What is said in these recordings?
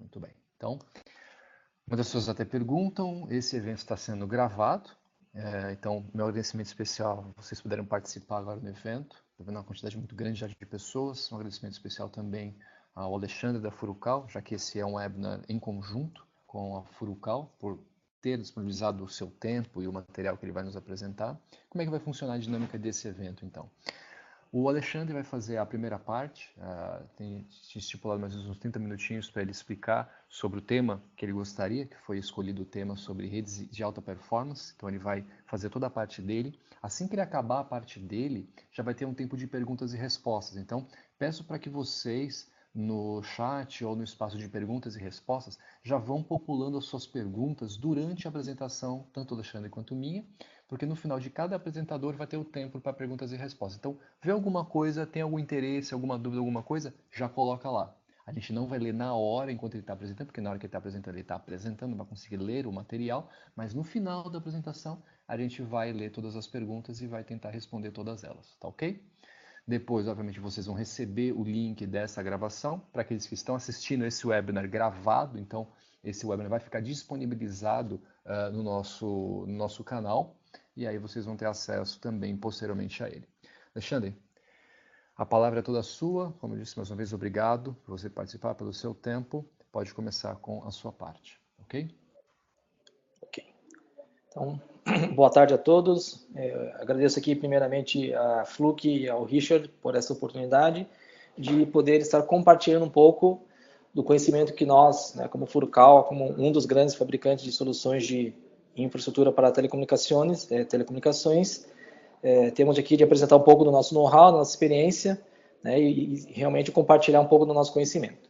Muito bem. Então, muitas pessoas até perguntam, esse evento está sendo gravado, então, meu agradecimento especial, vocês puderam participar agora do evento, está vendo uma quantidade muito grande já de pessoas, um agradecimento especial também ao Alexandre da Furukawa, já que esse é um webinar em conjunto com a Furukawa, por ter disponibilizado o seu tempo e o material que ele vai nos apresentar. Como é que vai funcionar a dinâmica desse evento, então? O Alexandre vai fazer a primeira parte, tem estipulado mais ou menos uns 30 minutinhos para ele explicar sobre o tema que ele gostaria, que foi escolhido o tema sobre redes de alta performance, então ele vai fazer toda a parte dele. Assim que ele acabar a parte dele, já vai ter um tempo de perguntas e respostas, então peço para que vocês no chat ou no espaço de perguntas e respostas já vão populando as suas perguntas durante a apresentação, tanto do Alexandre quanto minha, porque no final de cada apresentador vai ter o tempo para perguntas e respostas. Então, vê alguma coisa, tem algum interesse, alguma dúvida, alguma coisa, já coloca lá. A gente não vai ler na hora enquanto ele está apresentando, porque na hora que ele está apresentando, não vai conseguir ler o material, mas no final da apresentação a gente vai ler todas as perguntas e vai tentar responder todas elas, tá ok? Depois, obviamente, vocês vão receber o link dessa gravação para aqueles que estão assistindo esse webinar gravado. Então, esse webinar vai ficar disponibilizado no nosso canal e aí vocês vão ter acesso também posteriormente a ele. Alexandre, a palavra é toda sua. Como eu disse mais uma vez, obrigado por você participar, pelo seu tempo. Pode começar com a sua parte, ok? Ok. Então, boa tarde a todos. Agradeço aqui primeiramente a Fluke e ao Richard por essa oportunidade de poder estar compartilhando um pouco do conhecimento que nós, como Furukawa, como um dos grandes fabricantes de soluções de infraestrutura para telecomunicações, temos aqui de apresentar um pouco do nosso know-how, da nossa experiência, e realmente compartilhar um pouco do nosso conhecimento.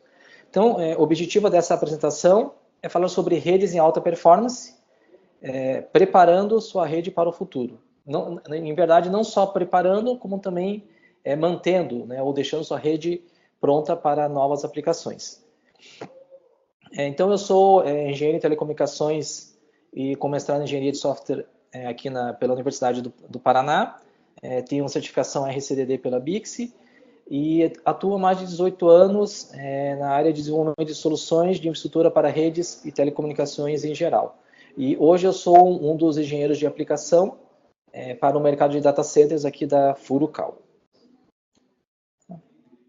Então, o objetivo dessa apresentação é falar sobre redes em alta performance, preparando sua rede para o futuro. Não, em verdade, não só preparando, como também mantendo, ou deixando sua rede pronta para novas aplicações. Então, eu sou engenheiro em telecomunicações e com mestrado em engenharia de software aqui pela Universidade do Paraná. Tenho uma certificação RCDD pela Bixi e atuo há mais de 18 anos na área de desenvolvimento de soluções de infraestrutura para redes e telecomunicações em geral. E hoje eu sou um dos engenheiros de aplicação para o mercado de data centers aqui da Furukawa.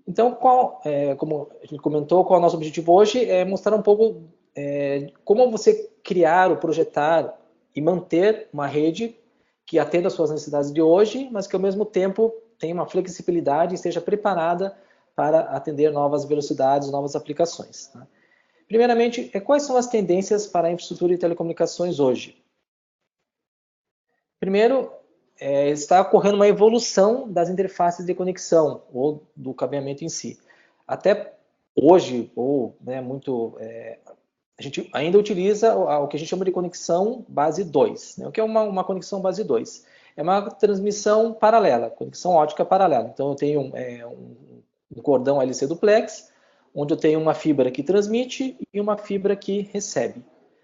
Então, como a gente comentou, qual é o nosso objetivo hoje? É mostrar um pouco como você criar ou projetar e manter uma rede que atenda às suas necessidades de hoje, mas que ao mesmo tempo tenha uma flexibilidade e esteja preparada para atender novas velocidades, novas aplicações. Primeiramente, quais são as tendências para a infraestrutura de telecomunicações hoje? Primeiro, está ocorrendo uma evolução das interfaces de conexão, ou do cabeamento em si. Até hoje, a gente ainda utiliza o que a gente chama de conexão base 2. O que é uma conexão base 2? É uma transmissão paralela, conexão ótica paralela. Então, eu tenho um cordão LC duplex, onde eu tenho uma fibra que transmite e uma fibra que recebe.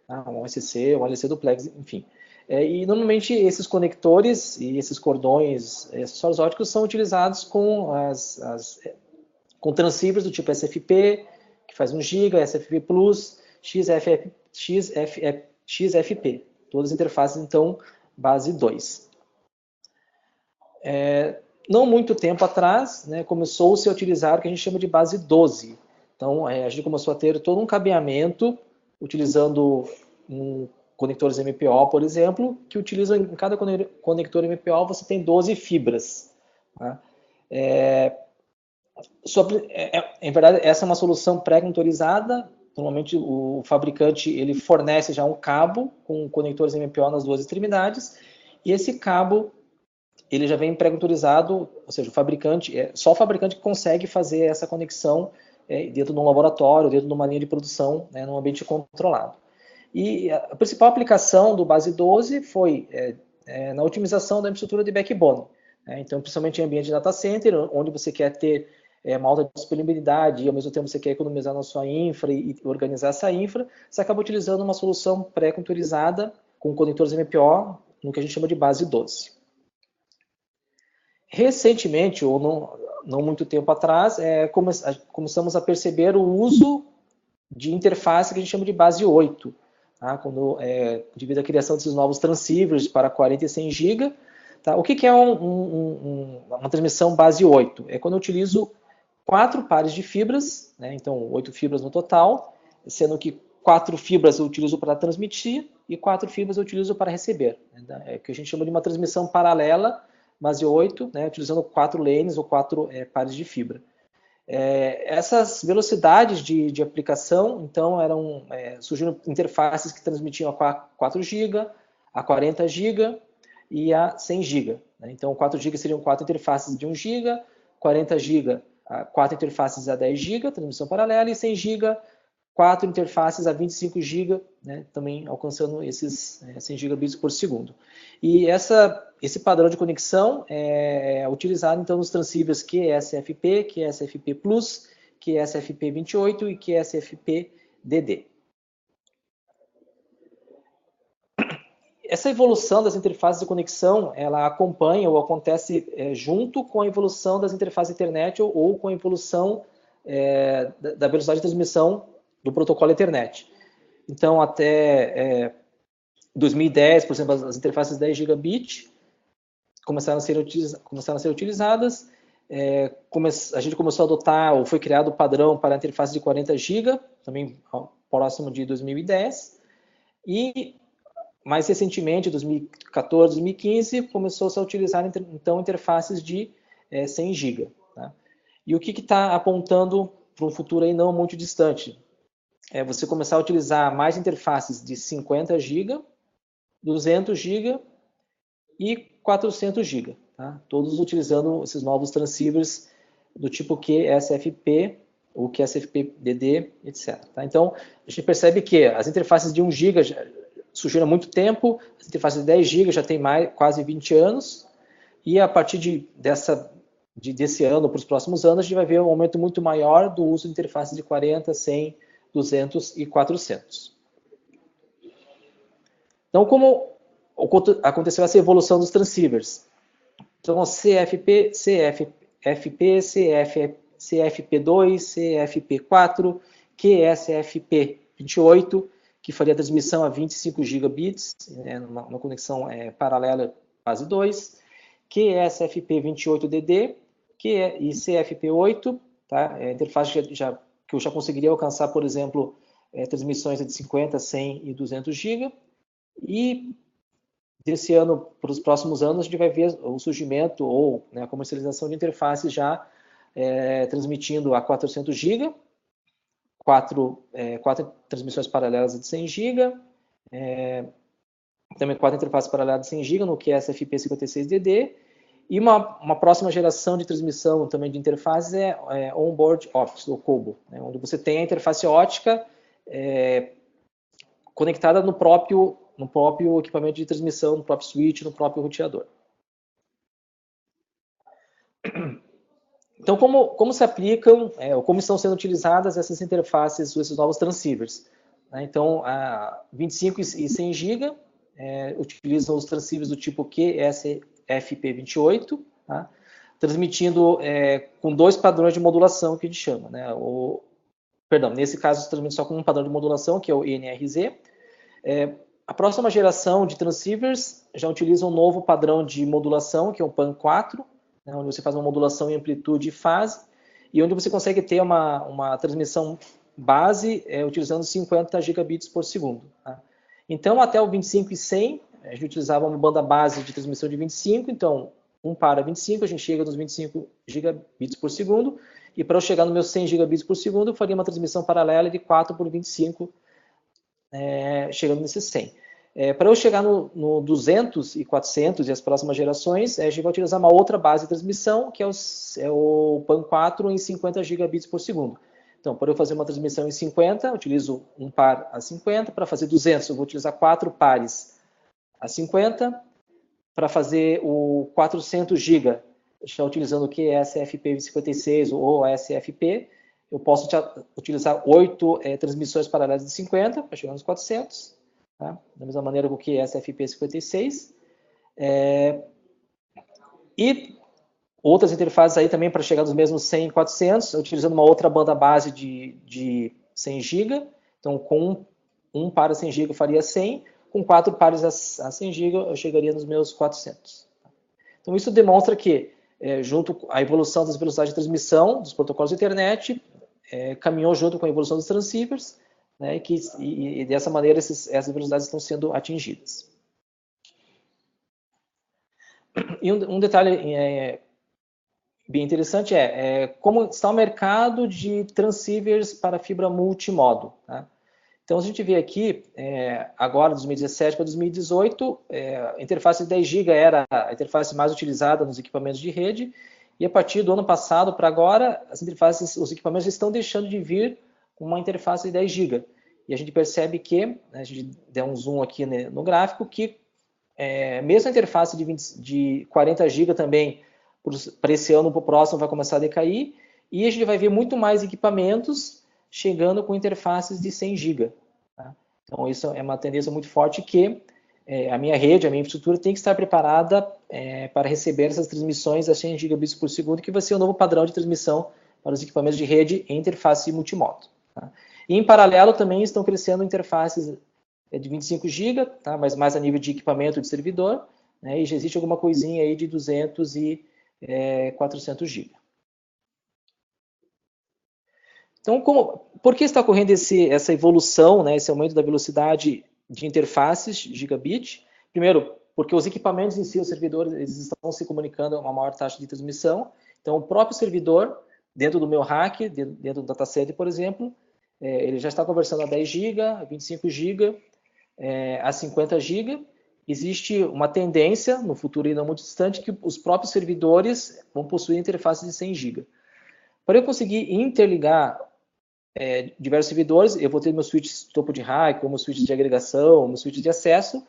Um SC, um LC duplex, enfim. E normalmente esses conectores e esses cordões acessórios óticos são utilizados com transceivers do tipo SFP, que faz 1 GB, SFP Plus, XFP. Todas as interfaces, então, base 2. Não muito tempo atrás, começou-se a utilizar o que a gente chama de base 12. Então, a gente começou a ter todo um cabeamento utilizando conectores MPO, por exemplo, que utilizam em cada conector MPO você tem 12 fibras. Em verdade, essa é uma solução pré-conectorizada. Normalmente o fabricante ele fornece já um cabo com conectores MPO nas duas extremidades e esse cabo ele já vem pré-conectorizado, ou seja, só o fabricante que consegue fazer essa conexão dentro de um laboratório, dentro de uma linha de produção, num ambiente controlado. E a principal aplicação do base 12 foi na otimização da infraestrutura de backbone. Então, principalmente em ambiente de data center, onde você quer ter uma alta disponibilidade e ao mesmo tempo você quer economizar na sua infra e organizar essa infra, você acaba utilizando uma solução pré-conectorizada com conectores MPO, no que a gente chama de base 12. Recentemente, ou não muito tempo atrás, começamos a perceber o uso de interface que a gente chama de base 8, tá? Devido à criação desses novos transceivers para 40 e 100 GB. Tá? O que é uma transmissão base 8? É quando eu utilizo 4 pares de fibras, né? Então 8 fibras no total, sendo que 4 fibras eu utilizo para transmitir e 4 fibras eu utilizo para receber. É o que a gente chama de uma transmissão paralela, base 8, né? Utilizando 4 lanes ou 4 pares de fibra. Essas velocidades de aplicação, então, surgiram interfaces que transmitiam a 4 GB, a 40 GB e a 100 GB. Né? Então, 4 GB seriam 4 interfaces de 1 GB, 40 GB, 4 interfaces a 10 GB, transmissão paralela, e 100 GB, 4 interfaces a 25 GB, né? Também alcançando esses 100 gigabits por segundo. E esse padrão de conexão é utilizado então nos transceivers QSFP, QSFP Plus, QSFP 28 e QSFP DD. Essa evolução das interfaces de conexão, ela acompanha ou acontece junto com a evolução das interfaces Ethernet ou com a evolução da velocidade de transmissão do protocolo Ethernet. Então, até 2010, por exemplo, as interfaces 10 gigabit começaram a ser utilizadas. A gente começou a adotar, ou foi criado o padrão para a interface de 40 GB, também próximo de 2010. E, mais recentemente, em 2014, 2015, começou-se a utilizar, então, interfaces de 100 GB. Tá? E o que está apontando para um futuro aí não muito distante? É você começar a utilizar mais interfaces de 50 GB, 200 GB e 400 GB, tá? Todos utilizando esses novos transceivers do tipo QSFP, ou QSFP-DD, etc. Tá? Então, a gente percebe que as interfaces de 1 GB surgiram há muito tempo, as interfaces de 10 GB já tem quase 20 anos, e a partir desse ano para os próximos anos, a gente vai ver um aumento muito maior do uso de interfaces de 40, 100, 200 e 400. Então, como aconteceu essa evolução dos transceivers? Então, CFP, CFP, CFP2, CFP4, QSFP 28, que faria a transmissão a 25 gigabits, numa conexão paralela base 2, QSFP 28DD e CFP8, tá? Interface que eu já conseguiria alcançar, por exemplo, transmissões de 50, 100 e 200 GB. E desse ano para os próximos anos, a gente vai ver o surgimento ou a comercialização de interfaces já transmitindo a 400 GB, 4 transmissões paralelas de 100 GB, também 4 interfaces paralelas de 100 GB no QSFP 56DD, e uma próxima geração de transmissão também de interfaces é On-Board Optics, ou COBO, né, onde você tem a interface ótica conectada no próprio equipamento de transmissão, no próprio switch, no próprio roteador. Então, como se aplicam, ou como estão sendo utilizadas essas interfaces, esses novos transceivers? Então, a 25 e 100 GB utilizam os transceivers do tipo QSFP28, tá? Transmitindo com 2 padrões de modulação que a gente chama. Né? Nesse caso, transmite só com um padrão de modulação, que é o NRZ. A próxima geração de transceivers já utiliza um novo padrão de modulação, que é o PAN4, né, onde você faz uma modulação em amplitude e fase, e onde você consegue ter uma transmissão base utilizando 50 gigabits por segundo. Tá? Então, até o 25 e 100, a gente utilizava uma banda base de transmissão de 25, então, 1 para 25, a gente chega nos 25 gigabits por segundo, e para eu chegar nos meus 100 gigabits por segundo, eu faria uma transmissão paralela de 4 por 25, chegando nesse 100. Para eu chegar no 200 e 400 e as próximas gerações, a gente vai utilizar uma outra base de transmissão, que é o PAN4 em 50 gigabits por segundo. Então, para eu fazer uma transmissão em 50, eu utilizo um par a 50. Para fazer 200, eu vou utilizar 4 pares a 50. Para fazer o 400 GB, já utilizando o QSFP56 ou SFP, eu posso utilizar 8 transmissões paralelas de 50 para chegar nos 400. Tá? Da mesma maneira com o QSFP56. E outras interfaces aí também para chegar nos mesmos 100 e 400, utilizando uma outra banda base de 100 GB. Então, com um par a 100 GB eu faria 100, com 4 pares a 100 GB eu chegaria nos meus 400. Então, isso demonstra que, junto com a evolução das velocidades de transmissão dos protocolos de internet, caminhou junto com a evolução dos transceivers, né, e dessa maneira essas velocidades estão sendo atingidas. E um detalhe bem interessante como está o mercado de transceivers para fibra multimodo. Tá? Então, a gente vê aqui, agora, de 2017 para 2018, a interface de 10 GB era a interface mais utilizada nos equipamentos de rede, e a partir do ano passado para agora, os equipamentos estão deixando de vir com uma interface de 10 GB. E a gente percebe que, a gente der um zoom aqui no gráfico, que mesmo a interface de 40 GB também, para esse ano, para o próximo, vai começar a decair, e a gente vai ver muito mais equipamentos chegando com interfaces de 100 GB. Tá? Então, isso é uma tendência muito forte que a minha rede, a minha infraestrutura tem que estar preparada para receber essas transmissões a 100 gigabits por segundo, que vai ser o novo padrão de transmissão para os equipamentos de rede em interface multimodo. Tá? E, em paralelo, também estão crescendo interfaces de 25 GB, tá? Mas mais a nível de equipamento de servidor, né? E já existe alguma coisinha aí de 200 e 400 GB. Então, por que está ocorrendo essa evolução, né, esse aumento da velocidade de interfaces gigabit? Primeiro, porque os equipamentos em si, os servidores, eles estão se comunicando a uma maior taxa de transmissão. Então, o próprio servidor, dentro do meu rack, dentro do datacenter, por exemplo, ele já está conversando a 10 GB, a 25 GB, a 50 GB. Existe uma tendência, no futuro ainda muito distante, que os próprios servidores vão possuir interfaces de 100 GB. Para eu conseguir interligar diversos servidores, eu vou ter meus switches topo de rack, ou meus switches de agregação, meus switches de acesso,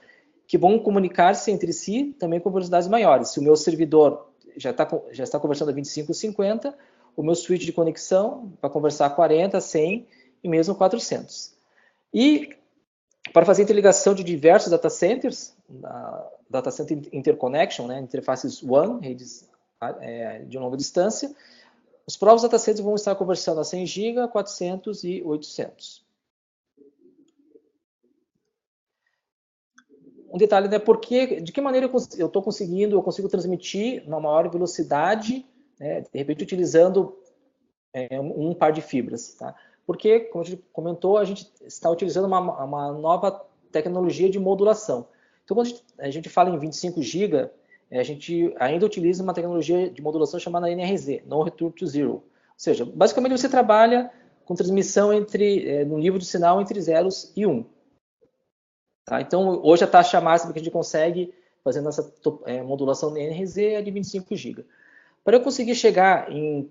que vão comunicar-se entre si também com velocidades maiores. Se o meu servidor já está conversando a 25 ou 50, o meu switch de conexão vai conversar a 40, 100 e mesmo 400. E para fazer interligação de diversos data centers, data center interconnection, né, interfaces WAN, redes de longa distância, os próprios data centers vão estar conversando a 100 GB, 400 e 800. Um detalhe, né, de que maneira eu consigo transmitir na maior velocidade, né, de repente utilizando um par de fibras. Tá? Porque, como a gente comentou, a gente está utilizando uma nova tecnologia de modulação. Então, quando a gente fala em 25 GB, a gente ainda utiliza uma tecnologia de modulação chamada NRZ, No Return to Zero. Ou seja, basicamente você trabalha com transmissão no nível de sinal entre zeros e 1. Tá? Então, hoje a taxa máxima que a gente consegue fazendo essa modulação de NRZ é de 25 GB. Para eu conseguir chegar em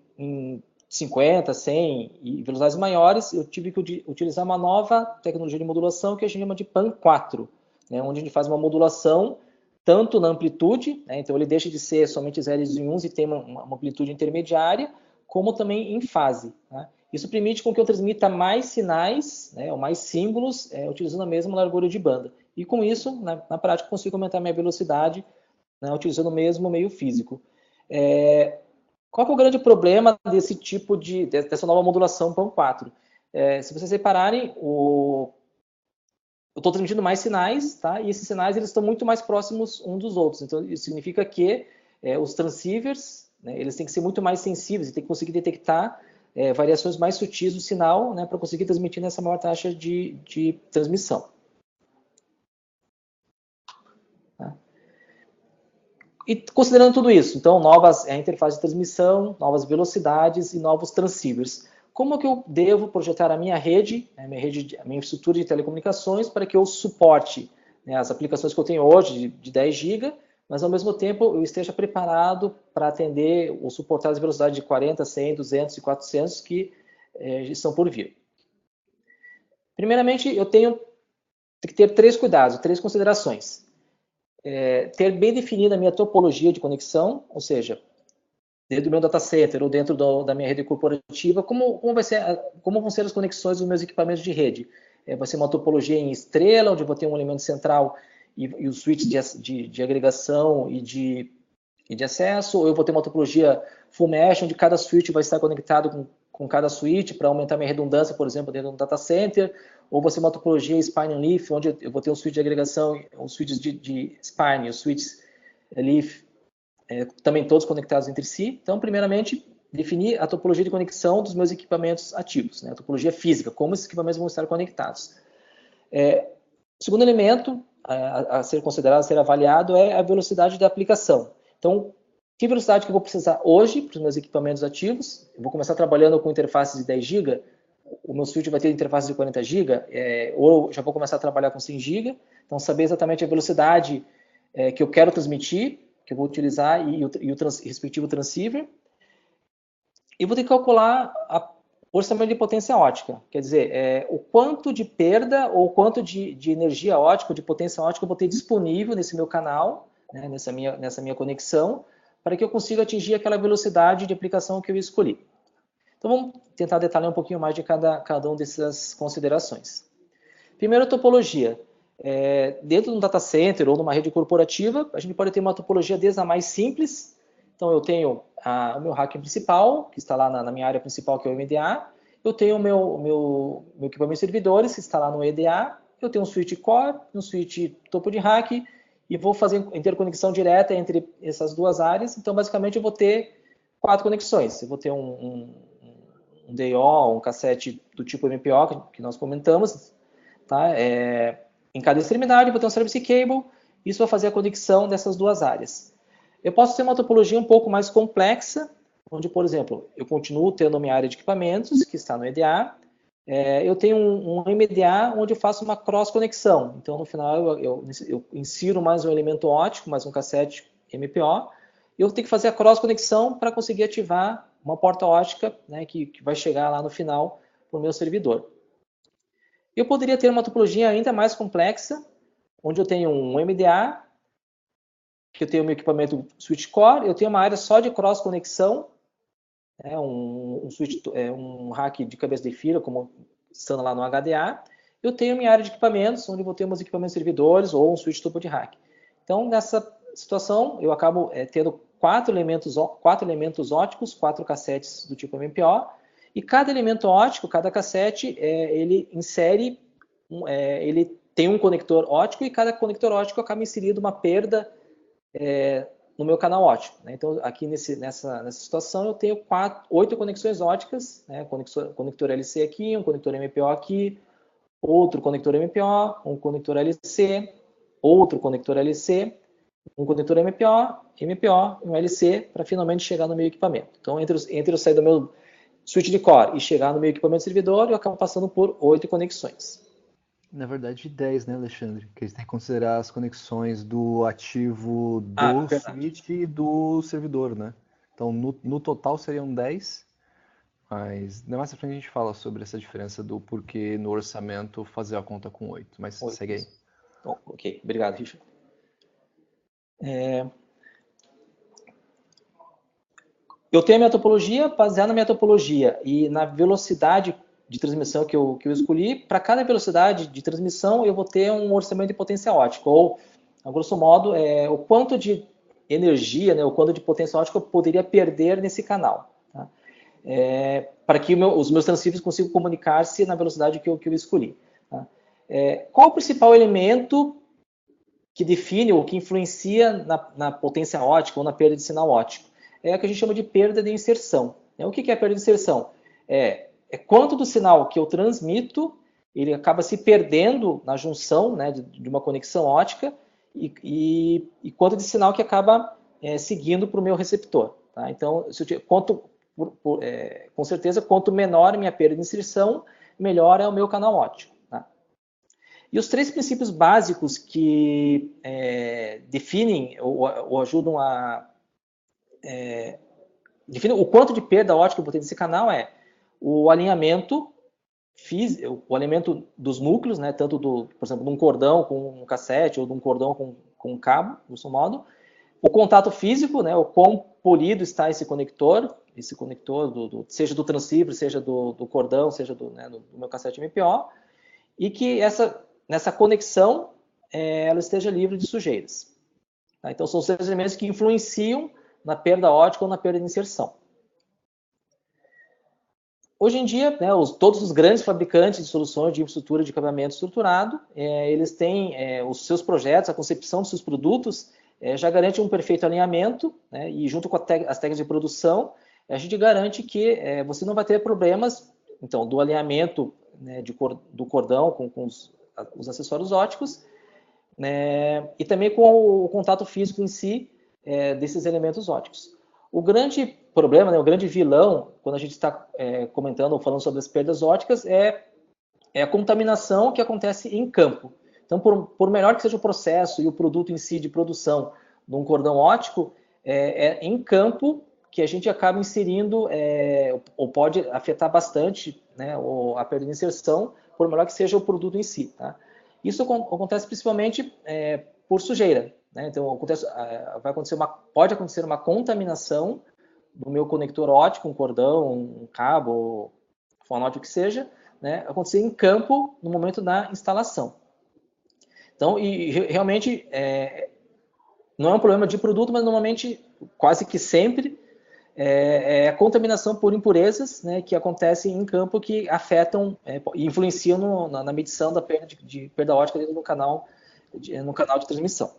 50, 100 e velocidades maiores, eu tive que utilizar uma nova tecnologia de modulação que a gente chama de PAN4, né, onde a gente faz uma modulação tanto na amplitude, né, então ele deixa de ser somente zeros e uns e tem uma amplitude intermediária, como também em fase. Né? Isso permite com que eu transmita mais sinais, né, ou mais símbolos, utilizando a mesma largura de banda. E com isso, na prática, consigo aumentar a minha velocidade, né, utilizando o mesmo meio físico. Qual que é o grande problema dessa nova modulação PAN4? Se vocês repararem, eu estou transmitindo mais sinais, tá? E esses sinais eles estão muito mais próximos uns dos outros. Então, isso significa que os transceivers, né, eles têm que ser muito mais sensíveis e têm que conseguir detectar variações mais sutis do sinal, né, para conseguir transmitir nessa maior taxa de transmissão. E considerando tudo isso, então, novas interfaces de transmissão, novas velocidades e novos transceivers. Como que eu devo projetar a minha rede, a minha infraestrutura de telecomunicações, para que eu suporte, né, as aplicações que eu tenho hoje de 10 GB, mas ao mesmo tempo eu esteja preparado para atender ou suportar as velocidades de 40, 100, 200 e 400 que estão por vir. Primeiramente, eu tenho que ter 3 cuidados, 3 considerações. Ter bem definida a minha topologia de conexão, ou seja, dentro do meu data center ou dentro da minha rede corporativa, como vão ser as conexões dos meus equipamentos de rede. Vai ser uma topologia em estrela, onde eu vou ter um elemento central e os switches de agregação e de acesso, ou eu vou ter uma topologia full mesh, onde cada switch vai estar conectado com cada switch para aumentar minha redundância, por exemplo, dentro do data center, ou você uma topologia spine and leaf, onde eu vou ter um switch de agregação, os switches de spine, os switches leaf, também todos conectados entre si. Então, primeiramente, definir a topologia de conexão dos meus equipamentos ativos, né? A topologia física, como esses equipamentos vão estar conectados. O segundo elemento a ser considerado, a ser avaliado, é a velocidade da aplicação. Então, que velocidade que eu vou precisar hoje para os meus equipamentos ativos? Eu vou começar trabalhando com interfaces de 10 GB, o meu switch vai ter interface de 40 GB, ou já vou começar a trabalhar com 100 GB. Então, saber exatamente a velocidade que eu quero transmitir, que eu vou utilizar, e o respectivo transceiver. E vou ter que calcular o orçamento de potência ótica. Quer dizer, o quanto de perda ou quanto de energia ótica, de potência ótica eu vou ter disponível nesse meu canal, né, nessa minha conexão, para que eu consiga atingir aquela velocidade de aplicação que eu escolhi. Então, vamos tentar detalhar um pouquinho mais de cada uma dessas considerações. Primeiro, a topologia. Dentro de um data center ou numa rede corporativa, a gente pode ter uma topologia desde a mais simples. Então, eu tenho o meu rack principal, que está lá na minha área principal, que é o MDA. Eu tenho o meu equipamento de servidores, que está lá no EDA. Eu tenho um switch core, um switch topo de rack, e vou fazer interconexão direta entre essas duas áreas. Então, basicamente, eu vou ter 4 conexões. Eu vou ter um DO, um cassete do tipo MPO, que nós comentamos, tá? Em cada extremidade, eu vou ter um service cable. Isso vai fazer a conexão dessas duas áreas. Eu posso ter uma topologia um pouco mais complexa, onde, por exemplo, eu continuo tendo a minha área de equipamentos, que está no EDA. Eu tenho um MDA onde eu faço uma cross-conexão. Então, no final, eu insiro mais um elemento óptico, mais um cassete MPO. E eu tenho que fazer a cross-conexão para conseguir ativar uma porta ótica, né, que vai chegar lá no final para o meu servidor. Eu poderia ter uma topologia ainda mais complexa, onde eu tenho um MDA, que eu tenho meu equipamento switch core, eu tenho uma área só de cross-conexão, um rack de cabeça de fila, como estando lá no HDA. Eu tenho minha área de equipamentos, onde eu vou ter meus equipamentos servidores ou um switch topo de rack. Então, nessa situação, eu acabo tendo 4 elementos óticos, 4 cassetes do tipo MPO, e cada elemento ótico, cada cassete, ele insere, ele tem um conector ótico, e cada conector ótico acaba inserindo uma perda no meu canal ótico. Né? Então, aqui nessa situação, eu tenho 8 conexões óticas, né? Conector LC aqui, um conector MPO aqui, outro conector MPO, um conector LC, outro conector LC, um conector MPO e um LC, para finalmente chegar no meu equipamento. Então, entre eu sair do meu switch de core e chegar no meu equipamento servidor, eu acabo passando por 8 conexões. Na verdade, 10, né, Alexandre? Porque a gente tem que considerar as conexões do ativo do switch e do servidor, né? Então, no total seriam 10, mas mais pra frente a gente fala sobre essa diferença do porquê no orçamento fazer a conta com 8. Mas 8. Segue aí. Bom, ok, obrigado, Richard. Eu tenho a minha topologia, baseada na minha topologia e na velocidade de transmissão que eu escolhi. Para cada velocidade de transmissão, eu vou ter um orçamento de potência ótica, ou, a grosso modo, o quanto de energia, né, o quanto de potência ótica eu poderia perder nesse canal. Tá? Para que os meus transceivers consigam comunicar-se na velocidade que eu escolhi. Tá? Qual o principal elemento que define ou que influencia na potência ótica ou na perda de sinal ótico? É o que a gente chama de perda de inserção. O que é a perda de inserção? É quanto do sinal que eu transmito, ele acaba se perdendo na junção, né, de uma conexão ótica, e quanto de sinal que acaba seguindo para o meu receptor. Tá? Então, com certeza, quanto menor a minha perda de inserção, melhor é o meu canal ótico. Tá? E os 3 princípios básicos que definem ou ajudam a define o quanto de perda ótica eu vou ter nesse canal o alinhamento dos núcleos, né, tanto por exemplo, de um cordão com um cassete ou de um cordão com um cabo, grosso modo. O contato físico, né, o quão polido está esse conector seja do transceiver, seja do cordão, seja do meu cassete MPO, e que nessa conexão ela esteja livre de sujeiras. Tá? Então, são os 3 elementos que influenciam na perda ótica ou na perda de inserção. Hoje em dia, né, todos os grandes fabricantes de soluções de infraestrutura de cabeamento estruturado, eles têm os seus projetos, a concepção dos seus produtos, já garante um perfeito alinhamento, né, e junto com as técnicas de produção, a gente garante que você não vai ter problemas, então, do alinhamento, né, do cordão com os acessórios óticos, né, e também com o contato físico em si desses elementos óticos. O grande problema, né, o grande vilão, quando a gente está comentando ou falando sobre as perdas óticas, é a contaminação que acontece em campo. Então, por melhor que seja o processo e o produto em si de produção de um cordão ótico, em campo que a gente acaba inserindo, ou pode afetar bastante, né, a perda de inserção, por melhor que seja o produto em si. Tá? Isso acontece principalmente por sujeira. Né? Então, pode acontecer uma contaminação do meu conector ótico, um cordão, um cabo, fonótico que seja, né? Acontecer em campo no momento da instalação. Então, e realmente não é um problema de produto, mas normalmente, quase que sempre, é a contaminação por impurezas, né, que acontecem em campo que afetam e influenciam na medição da de perda ótica dentro do canal, no canal de transmissão.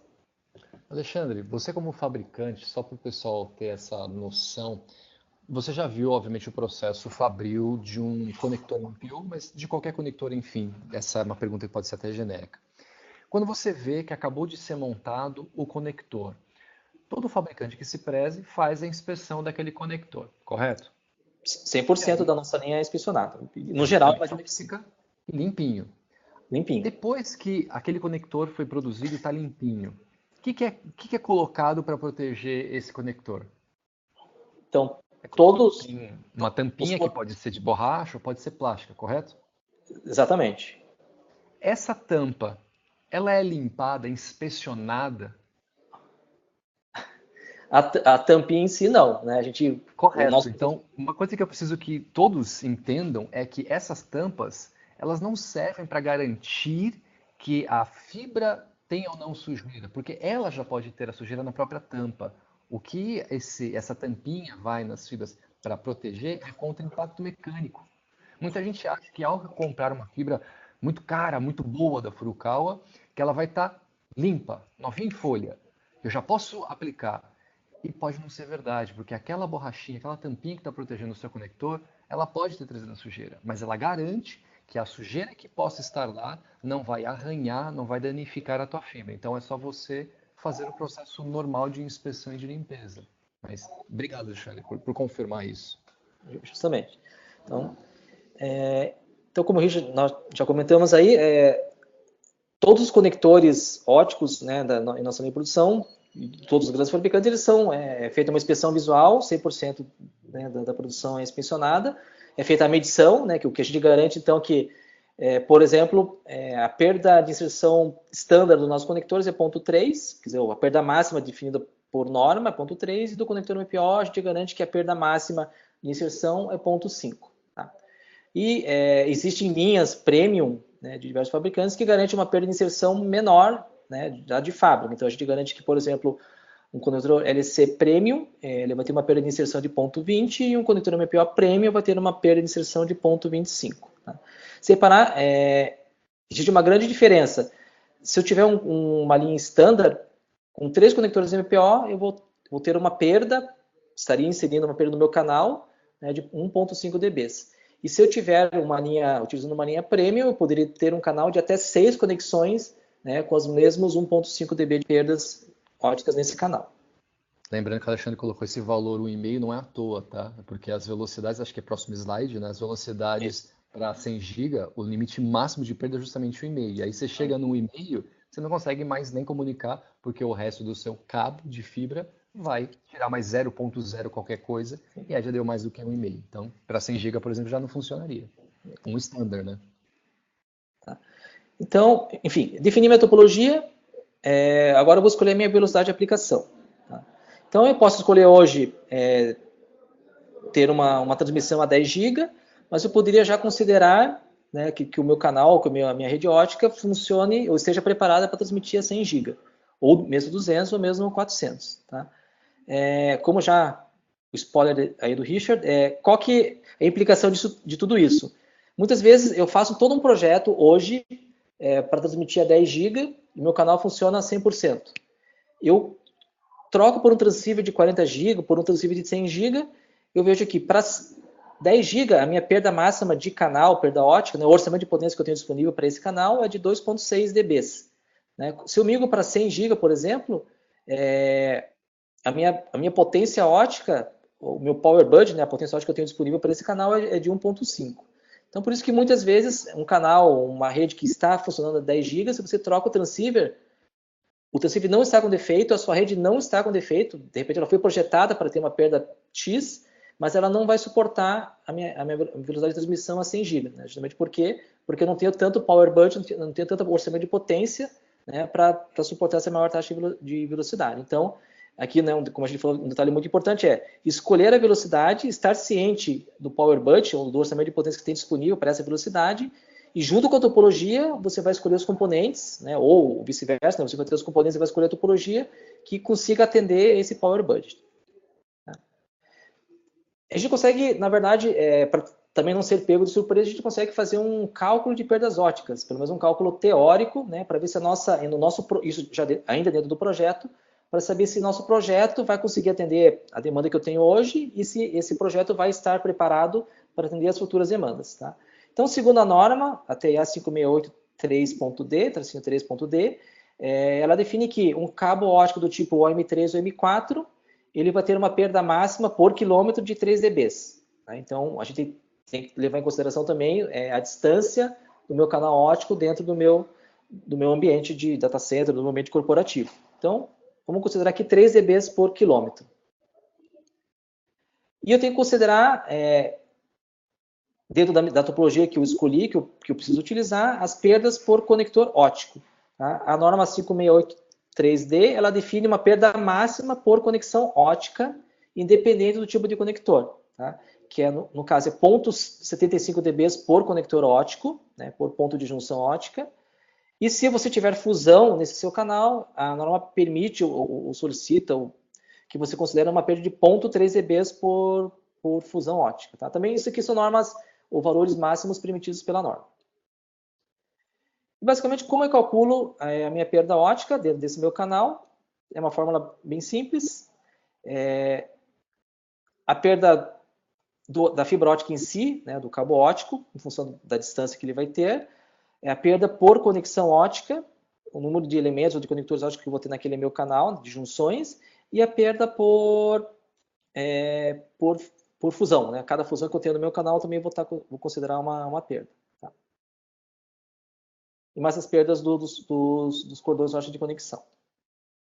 Alexandre, você como fabricante, só para o pessoal ter essa noção, você já viu, obviamente, o processo fabril de um conector MPU, mas de qualquer conector, enfim. Essa é uma pergunta que pode ser até genérica. Quando você vê que acabou de ser montado o conector, todo fabricante que se preze faz a inspeção daquele conector, correto? 100% da nossa linha é inspecionada. No geral, então fica limpinho. Limpinho. Depois que aquele conector foi produzido e está limpinho, o que é colocado para proteger esse conector? Então, todos... Tem uma tampinha que pode ser de borracha ou pode ser plástica, correto? Exatamente. Essa tampa, ela é limpada, inspecionada? A tampinha em si, não. Né? Correto. Então, uma coisa que eu preciso que todos entendam é que essas tampas, elas não servem para garantir que a fibra tem ou não sujeira, porque ela já pode ter a sujeira na própria tampa. O que essa tampinha vai nas fibras para proteger é contra impacto mecânico. Muita gente acha que ao comprar uma fibra muito cara, muito boa da Furukawa, que ela vai estar limpa, novinha em folha. Eu já posso aplicar. E pode não ser verdade, porque aquela borrachinha, aquela tampinha que está protegendo o seu conector, ela pode ter trazido a sujeira, mas ela garante que a sujeira que possa estar lá não vai arranhar, não vai danificar a tua fibra. Então é só você fazer o processo normal de inspeção e de limpeza. Mas obrigado, Alexandre, por confirmar isso. Justamente. Então, como nós já comentamos aí, todos os conectores óticos, né, em nossa linha de produção, todos os grandes fabricantes, eles são feita uma inspeção visual, 100%, né, da produção é inspecionada, é feita a medição, né, que o que a gente garante, então, que, por exemplo, a perda de inserção estándar dos nossos conectores é 0,3, quer dizer, a perda máxima definida por norma é 0,3, e do conector MPO a gente garante que a perda máxima de inserção é 0,5. Tá? E existem linhas premium, né, de diversos fabricantes que garantem uma perda de inserção menor, né, já de fábrica. Então a gente garante que, por exemplo, um conector LC Premium, ele vai ter uma perda de inserção de 0,20 e um conector MPO Premium vai ter uma perda de inserção de 0,25. Tá? Separar, existe uma grande diferença. Se eu tiver uma linha standard, com 3 conectores MPO, eu vou ter uma perda, estaria inserindo uma perda no meu canal, né, de 1,5 dB. E se eu tiver utilizando uma linha Premium, eu poderia ter um canal de até 6 conexões, né, com os mesmos 1,5 dB de perdas óticas nesse canal. Lembrando que o Alexandre colocou esse valor 1,5 não é à toa, tá? Porque as velocidades, acho que é próximo slide, né? As velocidades para 100 GB, o limite máximo de perda é justamente 1,5. Aí você chega no 1,5, você não consegue mais nem comunicar, porque o resto do seu cabo de fibra vai tirar mais 0,0 qualquer coisa, e aí já deu mais do que 1,5. Então, para 100 GB, por exemplo, já não funcionaria. Um standard, né? Tá. Então, enfim, defini minha topologia, agora eu vou escolher a minha velocidade de aplicação. Tá? Então, eu posso escolher hoje ter uma transmissão a 10 GB, mas eu poderia já considerar, né, que o meu canal, que a minha rede ótica funcione ou esteja preparada para transmitir a 100 GB, ou mesmo 200 ou mesmo 400. Tá? Como já spoiler aí do Richard, qual que é a implicação de tudo isso? Muitas vezes eu faço todo um projeto hoje para transmitir a 10 GB e meu canal funciona a 100%. Eu troco por um transceiver de 40 GB, por um transceiver de 100 GB, eu vejo aqui, para 10 GB, a minha perda máxima de canal, perda ótica, né, o orçamento de potência que eu tenho disponível para esse canal é de 2.6 dB. Né? Se eu migro para 100 GB, por exemplo, a minha potência ótica, o meu power budget, né, a potência ótica que eu tenho disponível para esse canal é de 1.5. Então, por isso que muitas vezes um canal, uma rede que está funcionando a 10 GB, se você troca o transceiver não está com defeito, a sua rede não está com defeito, de repente ela foi projetada para ter uma perda X, mas ela não vai suportar a minha velocidade de transmissão a 100 GB, né? Justamente porque eu não tenho tanto power budget, não tenho tanto orçamento de potência, né, para suportar essa maior taxa de velocidade. Então, aqui, né, como a gente falou, um detalhe muito importante é escolher a velocidade, estar ciente do power budget, ou do orçamento de potência que tem disponível para essa velocidade, e junto com a topologia, você vai escolher os componentes, né, ou vice-versa, né, você vai ter os componentes e vai escolher a topologia que consiga atender esse power budget. A gente consegue, na verdade, para também não ser pego de surpresa, a gente consegue fazer um cálculo de perdas óticas, pelo menos um cálculo teórico, né, para ver se isso já ainda dentro do projeto, para saber se nosso projeto vai conseguir atender a demanda que eu tenho hoje e se esse projeto vai estar preparado para atender as futuras demandas. Tá? Então, segundo a norma, a TIA 568.3.D, tracinho 3.D, ela define que um cabo ótico do tipo OM3 ou M4, ele vai ter uma perda máxima por quilômetro de 3 dB. Tá? Então, a gente tem que levar em consideração também a distância do meu canal ótico dentro do meu ambiente de data center, do meu ambiente corporativo. Então, vamos considerar aqui 3 dB por quilômetro. E eu tenho que considerar, dentro da topologia que eu escolhi, que eu preciso utilizar, as perdas por conector ótico. Tá? A norma 568.3D, ela define uma perda máxima por conexão ótica, independente do tipo de conector. Tá? Que no caso é 0.75 dB por conector ótico, né, por ponto de junção ótica. E se você tiver fusão nesse seu canal, a norma permite ou solicita que você considere uma perda de 0.3 dB por fusão ótica. Tá? Também isso aqui são normas ou valores máximos permitidos pela norma. E basicamente, como eu calculo a minha perda ótica dentro desse meu canal? É uma fórmula bem simples. A perda da fibra ótica em si, né, do cabo ótico, em função da distância que ele vai ter, é a perda por conexão ótica, o número de elementos ou de conectores óticos que eu vou ter naquele meu canal, de junções, e a perda por fusão. Né? Cada fusão que eu tenho no meu canal também vou considerar uma perda. Tá? E mais as perdas dos cordões óticos de conexão.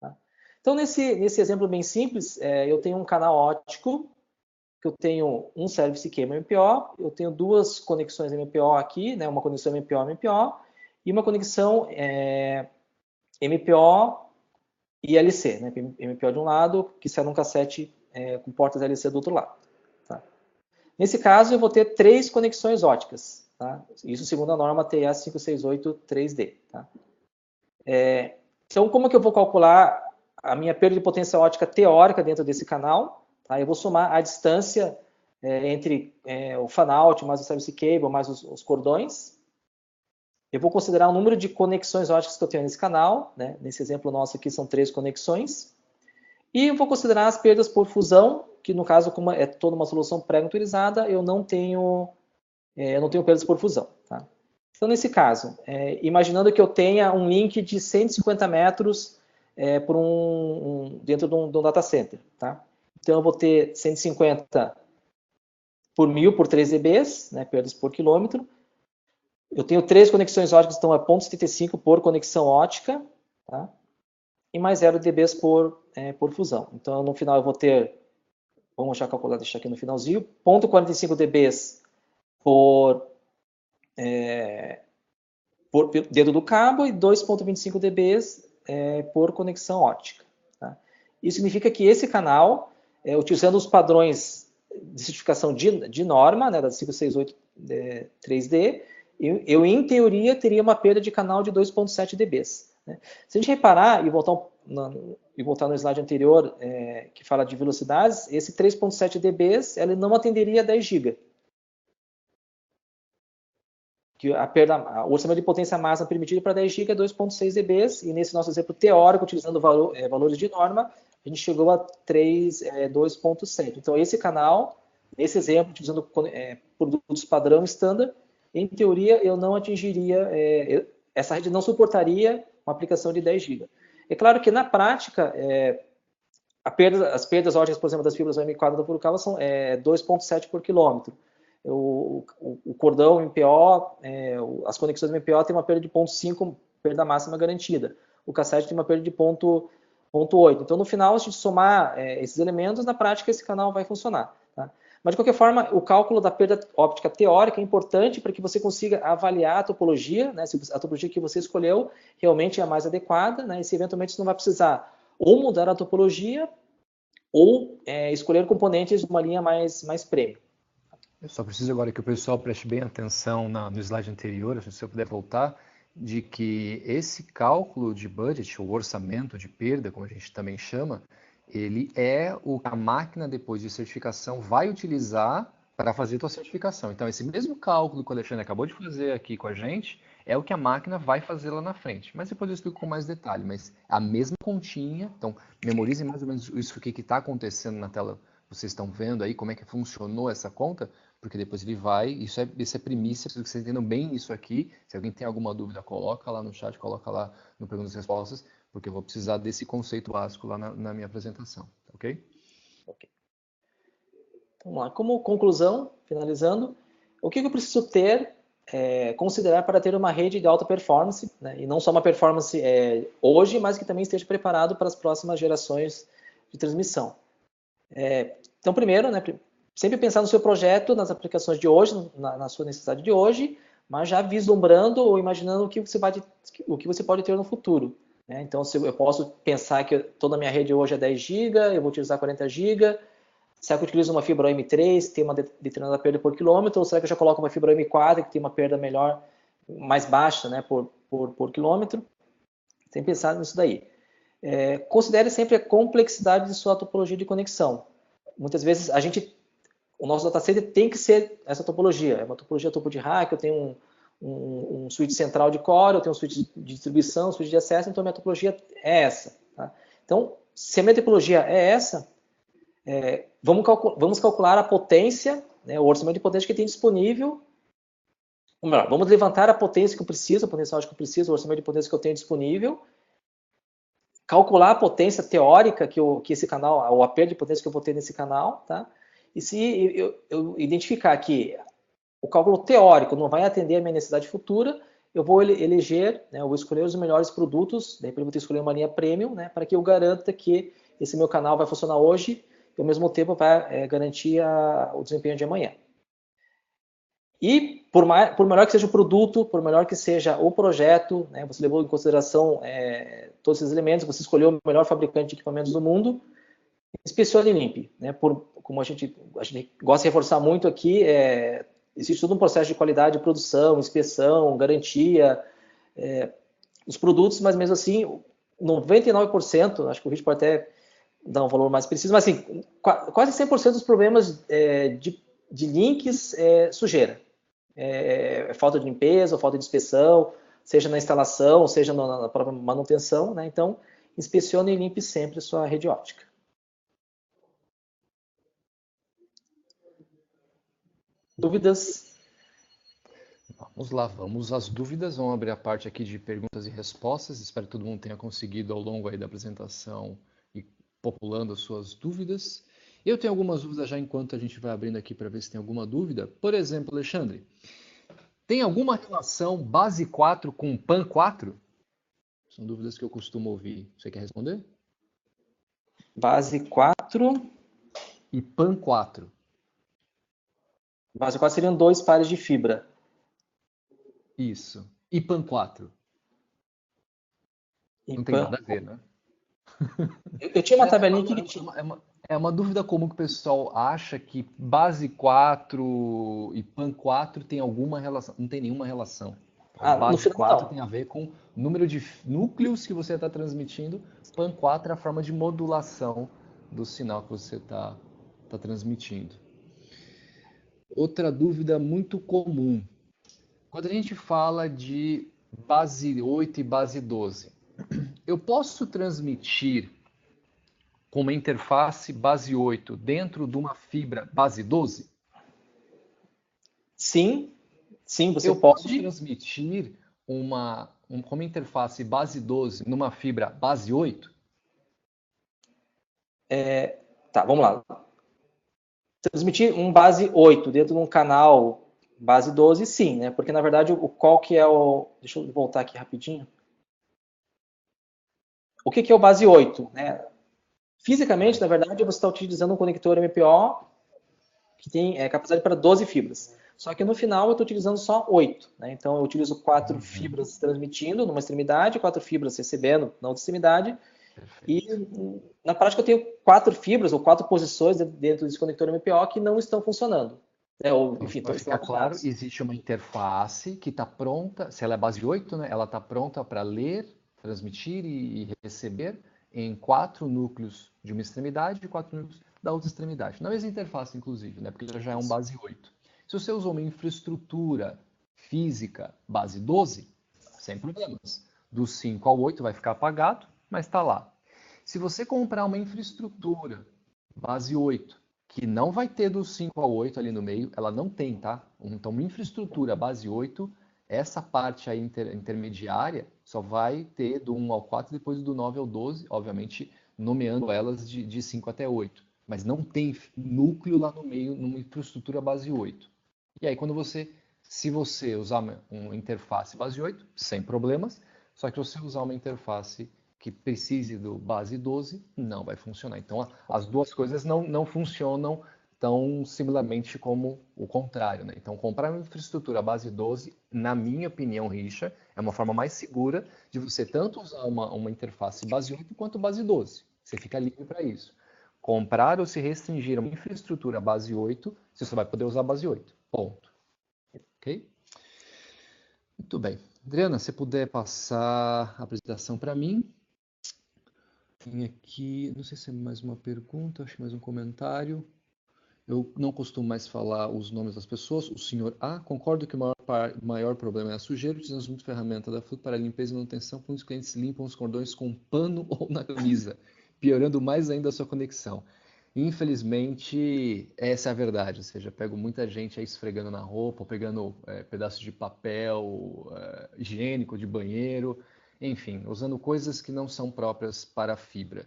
Tá? Então, nesse exemplo bem simples, eu tenho um canal ótico, que eu tenho um service cable MPO, eu tenho duas conexões MPO aqui, né, uma conexão MPO e uma conexão MPO e LC, né, MPO de um lado, que sai num cassete com portas LC do outro lado. Tá? Nesse caso, eu vou ter 3 conexões óticas, tá? Isso segundo a norma TIA 568.3D. Tá? Então, como é que eu vou calcular a minha perda de potência ótica teórica dentro desse canal? Tá? Eu vou somar a distância entre o fan-out mais o service cable mais os cordões. Eu vou considerar o número de conexões óticas que eu tenho nesse canal. Né? Nesse exemplo nosso aqui são 3 conexões. E eu vou considerar as perdas por fusão, que no caso, como é toda uma solução pré-autorizada, eu não tenho perdas por fusão. Tá? Então, nesse caso, imaginando que eu tenha um link de 150 metros dentro de um data center. Tá? Então, eu vou ter 150 por 1000 por 3 dB, né, perdas por quilômetro. Eu tenho 3 conexões óticas, então é 0.75 por conexão ótica, tá? E mais 0 dB por fusão. Então, no final, eu vou ter, vamos já calcular, deixar aqui no finalzinho, 0.45 dB por dentro do cabo e 2.25 dB por conexão ótica. Tá? Isso significa que esse canal, utilizando os padrões de certificação de norma, né, da 568.3D, eu, em teoria, teria uma perda de canal de 2.7 dB. Né? Se a gente reparar, e voltar e voltar no slide anterior, que fala de velocidades, esse 3.7 dBs ele não atenderia a 10 GB. Que o orçamento de potência máxima permitido para 10 GB é 2.6 dBs, e nesse nosso exemplo teórico, utilizando valores de norma, a gente chegou a 2.7. Então, esse canal, nesse exemplo, utilizando produtos padrão standard, em teoria, eu não atingiria, essa rede não suportaria uma aplicação de 10 GB. É claro que, na prática, as perdas óticas, por exemplo, das fibras M4 por cabo são 2.7 por quilômetro. O cordão MPO, as conexões MPO tem uma perda de 0.5, perda máxima garantida. O cassete tem uma perda de 0.8. Então, no final, se a gente somar esses elementos, na prática, esse canal vai funcionar. Tá? Mas, de qualquer forma, o cálculo da perda óptica teórica é importante para que você consiga avaliar a topologia, né, se a topologia que você escolheu realmente é a mais adequada, né, e se eventualmente você não vai precisar ou mudar a topologia ou escolher componentes de uma linha mais premium. Eu só preciso agora que o pessoal preste bem atenção no slide anterior, se eu puder voltar, de que esse cálculo de budget, o orçamento de perda, como a gente também chama, ele é o que a máquina, depois de certificação, vai utilizar para fazer a sua certificação. Então, esse mesmo cálculo que o Alexandre acabou de fazer aqui com a gente, é o que a máquina vai fazer lá na frente. Mas depois eu explico com mais detalhe, mas a mesma continha, então memorizem mais ou menos isso que está acontecendo na tela, vocês estão vendo aí, como é que funcionou essa conta, porque depois ele vai, isso é primícia, preciso que vocês entendam bem isso aqui. Se alguém tem alguma dúvida, coloca lá no chat, coloca lá no Perguntas e Respostas, porque eu vou precisar desse conceito básico lá na minha apresentação, ok? Ok. Vamos lá. Como conclusão, finalizando, o que eu preciso considerar para ter uma rede de alta performance, né? E não só uma performance hoje, mas que também esteja preparado para as próximas gerações de transmissão. Então, primeiro, né, sempre pensar no seu projeto, nas aplicações de hoje, na sua necessidade de hoje, mas já vislumbrando ou imaginando o que você pode ter no futuro. Né? Então, se eu posso pensar que toda a minha rede hoje é 10 GB, eu vou utilizar 40 GB. Será que eu utilizo uma fibra M3, que tem uma determinada perda por quilômetro, ou será que eu já coloco uma fibra M4, que tem uma perda melhor, mais baixa, né, por quilômetro? Sem pensar nisso daí. Considere sempre a complexidade de sua topologia de conexão. Muitas vezes o nosso data center tem que ser essa topologia. É uma topologia topo de rack, eu tenho um switch central de core, eu tenho um switch de distribuição, um switch de acesso, então a minha topologia é essa. Tá? Então, se a minha topologia é essa, vamos calcular a potência, né, o orçamento de potência que tem disponível. Ou melhor, vamos levantar a potência que eu preciso, a potência que eu preciso, o orçamento de potência que eu tenho disponível, calcular a potência teórica que esse canal, ou a perda de potência que eu vou ter nesse canal, tá? E se eu identificar que o cálculo teórico não vai atender a minha necessidade futura, eu vou eleger, né, eu vou escolher os melhores produtos, de repente eu vou ter que escolher uma linha premium, né, para que eu garanta que esse meu canal vai funcionar hoje e ao mesmo tempo vai garantir o desempenho de amanhã. E por melhor que seja o produto, por melhor que seja o projeto, né, você levou em consideração todos esses elementos, você escolheu o melhor fabricante de equipamentos do mundo, inspecione e limpe. Né, como a gente gosta de reforçar muito aqui, existe todo um processo de qualidade de produção, inspeção, garantia, os produtos, mas mesmo assim, 99%, acho que o Rich pode até dar um valor mais preciso, mas assim, quase 100% dos problemas de links sujeira. Falta de limpeza, ou falta de inspeção, seja na instalação, seja na própria manutenção, né? Então, inspecione e limpe sempre a sua rede óptica. Dúvidas? Vamos lá, vamos às dúvidas. Vamos abrir a parte aqui de perguntas e respostas. Espero que todo mundo tenha conseguido, ao longo aí da apresentação, ir populando as suas dúvidas. Eu tenho algumas dúvidas já enquanto a gente vai abrindo aqui para ver se tem alguma dúvida. Por exemplo, Alexandre, tem alguma relação base 4 com PAN 4? São dúvidas que eu costumo ouvir. Você quer responder? Base 4 e PAN 4. Base 4 seriam 2 pares de fibra. Isso. E PAN 4? Não tem nada a ver, né? Eu tinha uma tabelinha que... É uma dúvida comum que o pessoal acha que base 4 e PAN 4 tem alguma relação. Não tem nenhuma relação. A No base final 4 não. tem a ver com o número de núcleos que você está transmitindo. PAN 4 é a forma de modulação do sinal que você está transmitindo. Outra dúvida muito comum. Quando a gente fala de base 8 e base 12, eu posso transmitir com uma interface base 8 dentro de uma fibra base 12? Sim, sim, você Eu posso pode. transmitir com uma interface base 12 numa fibra base 8? Tá, vamos lá. Transmitir um base 8 dentro de um canal base 12, sim, né? Porque na verdade qual que é o. Deixa eu voltar aqui rapidinho. O que é o base 8? Né? Fisicamente, na verdade, você está utilizando um conector MPO que tem capacidade para 12 fibras. Só que no final eu estou utilizando só 8. Né? Então eu utilizo 4 fibras transmitindo numa extremidade, 4 fibras recebendo na outra extremidade. E Perfeito. na prática eu tenho 4 fibras ou 4 posições dentro desse conector MPO que não estão funcionando. Ou, Então, enfim, para estão ficar claro, apagados. existe uma interface que está pronta, se ela é base 8, né, ela está pronta para ler, transmitir e receber em 4 núcleos de uma extremidade e 4 núcleos da outra extremidade. Na mesma interface, inclusive, né, porque ela já é um base 8. Se você usou uma infraestrutura física base 12, sem problemas. Do 5 ao 8 vai ficar apagado, mas está lá. Se você comprar uma infraestrutura base 8, que não vai ter do 5 ao 8 ali no meio, ela não tem, tá? Então, uma infraestrutura base 8, essa parte aí intermediária só vai ter do 1 ao 4, depois do 9 ao 12, obviamente nomeando elas de 5 até 8. Mas não tem núcleo lá no meio numa infraestrutura base 8. E aí, se você usar uma interface base 8, sem problemas, só que se você usar uma interface que precise do base 12, não vai funcionar. Então, as duas coisas não funcionam tão similarmente como o contrário, né? Então, comprar uma infraestrutura base 12, na minha opinião, Richa, é uma forma mais segura de você tanto usar uma interface base 8 quanto base 12. Você fica livre para isso. Comprar ou se restringir a uma infraestrutura base 8, você só vai poder usar base 8. Ponto. Ok? Muito bem. Adriana, se puder passar a apresentação para mim. Tem aqui, não sei se é mais uma pergunta, acho que mais um comentário. Eu não costumo mais falar os nomes das pessoas. O senhor A, concordo que o maior problema é a sujeira. Utilizamos muito ferramenta da Fluke para limpeza e manutenção, quando os clientes limpam os cordões com um pano ou na camisa, piorando mais ainda a sua conexão. Infelizmente, essa é a verdade. Ou seja, pego muita gente aí esfregando na roupa, pegando pedaços de papel higiênico de banheiro, enfim, usando coisas que não são próprias para a fibra.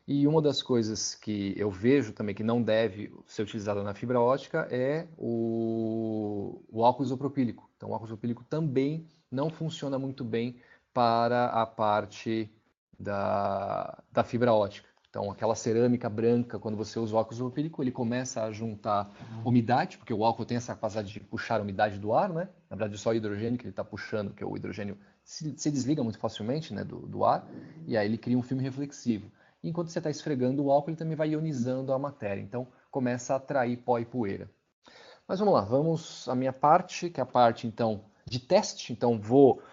E uma das coisas que eu vejo também que não deve ser utilizada na fibra ótica é o álcool isopropílico. Então, o álcool isopropílico também não funciona muito bem para a parte da fibra ótica. Então, aquela cerâmica branca, quando você usa o álcool isopropílico, ele começa a juntar umidade, porque o álcool tem essa capacidade de puxar a umidade do ar, né? Na verdade, só o hidrogênio que ele está puxando, que o hidrogênio se desliga muito facilmente, né, do ar, e aí ele cria um filme reflexivo. Enquanto você está esfregando o álcool, ele também vai ionizando a matéria. Então, começa a atrair pó e poeira. Mas vamos lá, vamos à minha parte, que é a parte, então, de teste. Então, vou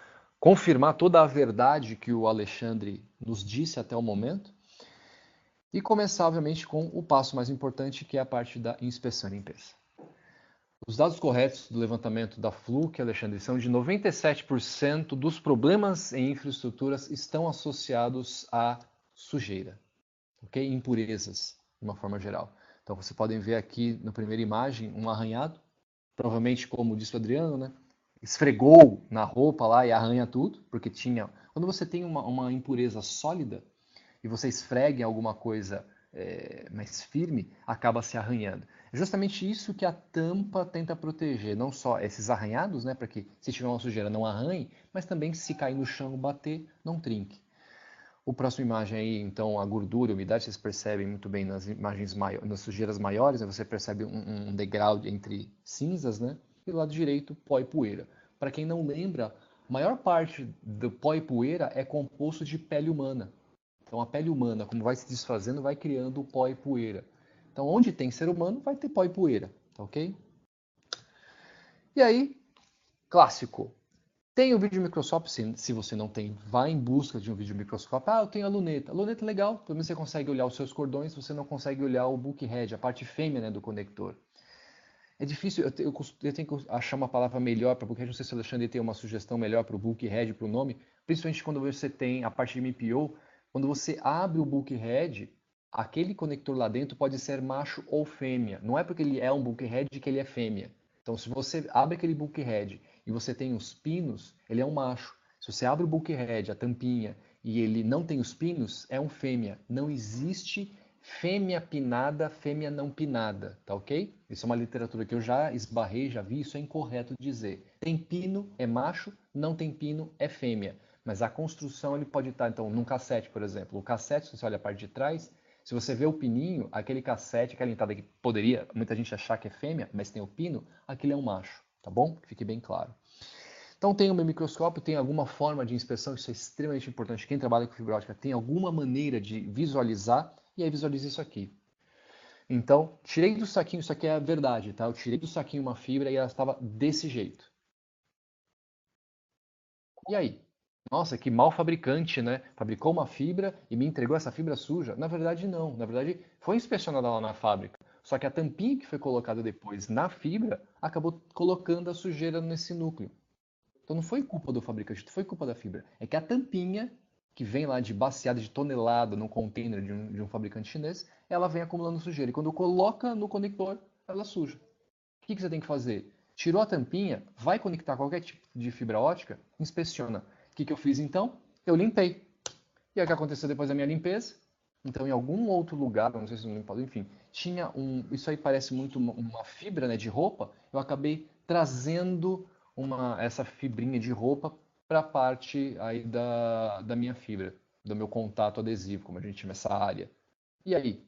confirmar toda a verdade que o Alexandre nos disse até o momento. E começar, obviamente, com o passo mais importante, que é a parte da inspeção e limpeza. Os dados corretos do levantamento da Fluke, Alexandre, são de 97% dos problemas em infraestruturas estão associados à sujeira, ok? Impurezas, de uma forma geral. Então, vocês podem ver aqui na primeira imagem um arranhado, provavelmente, como disse o Adriano, né? Esfregou na roupa lá e arranha tudo, porque tinha... Quando você tem uma impureza sólida e você esfrega em alguma coisa mais firme, acaba se arranhando. É justamente isso que a tampa tenta proteger, não só esses arranhados, né, para que se tiver uma sujeira não arranhe, mas também se cair no chão, bater, não trinque. O próximo imagem aí, então, a gordura, a umidade, vocês percebem muito bem nas imagens nas sujeiras maiores, né, você percebe um degrau entre cinzas, né, e do lado direito, pó e poeira. Para quem não lembra, a maior parte do pó e poeira é composto de pele humana. Então, a pele humana, como vai se desfazendo, vai criando pó e poeira. Então, onde tem ser humano, vai ter pó e poeira, tá ok? E aí, clássico. Tem o videomicroscópio, se você não tem, vá em busca de um videomicroscópio. Eu tenho a luneta. A luneta é legal, pelo menos você consegue olhar os seus cordões, você não consegue olhar o bulkhead, a parte fêmea, né, do conector. É difícil, eu tenho que achar uma palavra melhor para o bulkhead. Não sei se o Alexandre tem uma sugestão melhor para o bulkhead, para o nome. Principalmente quando você tem a parte de MPO, quando você abre o bulkhead, aquele conector lá dentro pode ser macho ou fêmea. Não é porque ele é um bulkhead que ele é fêmea. Então, se você abre aquele bulkhead e você tem os pinos, ele é um macho. Se você abre o bulkhead, a tampinha, e ele não tem os pinos, é um fêmea. Não existe fêmea pinada, fêmea não pinada, tá ok? Isso é uma literatura que eu já esbarrei, já vi, isso é incorreto dizer. Tem pino, é macho, não tem pino, é fêmea. Mas a construção ele pode estar, então, num cassete, por exemplo. O cassete, se você olha a parte de trás, se você vê o pininho, aquele cassete, aquela entrada que poderia muita gente achar que é fêmea, mas tem o pino, aquele é um macho, tá bom? Que fique bem claro. Então tem o meu microscópio, tem alguma forma de inspeção, isso é extremamente importante. Quem trabalha com fibra ótica tem alguma maneira de visualizar, e aí visualiza isso aqui. Então, tirei do saquinho, isso aqui é a verdade, tá? Eu tirei do saquinho uma fibra e ela estava desse jeito. E aí? Nossa, que mal fabricante, né? Fabricou uma fibra e me entregou essa fibra suja? Na verdade, não. Na verdade, foi inspecionada lá na fábrica. Só que a tampinha que foi colocada depois na fibra acabou colocando a sujeira nesse núcleo. Então não foi culpa do fabricante, não foi culpa da fibra. É que a tampinha, que vem lá de baseada de tonelada num container de um fabricante chinês, ela vem acumulando sujeira. E quando coloca no conector, ela suja. O que você tem que fazer? Tirou a tampinha, vai conectar qualquer tipo de fibra ótica, inspeciona. O que eu fiz então? Eu limpei. E aí o que aconteceu depois da minha limpeza? Então, em algum outro lugar, não sei se não limpado, enfim, tinha um. Isso aí parece muito uma fibra, né, de roupa. Eu acabei trazendo essa fibrinha de roupa para a parte aí da minha fibra, do meu contato adesivo, como a gente chama essa área. E aí?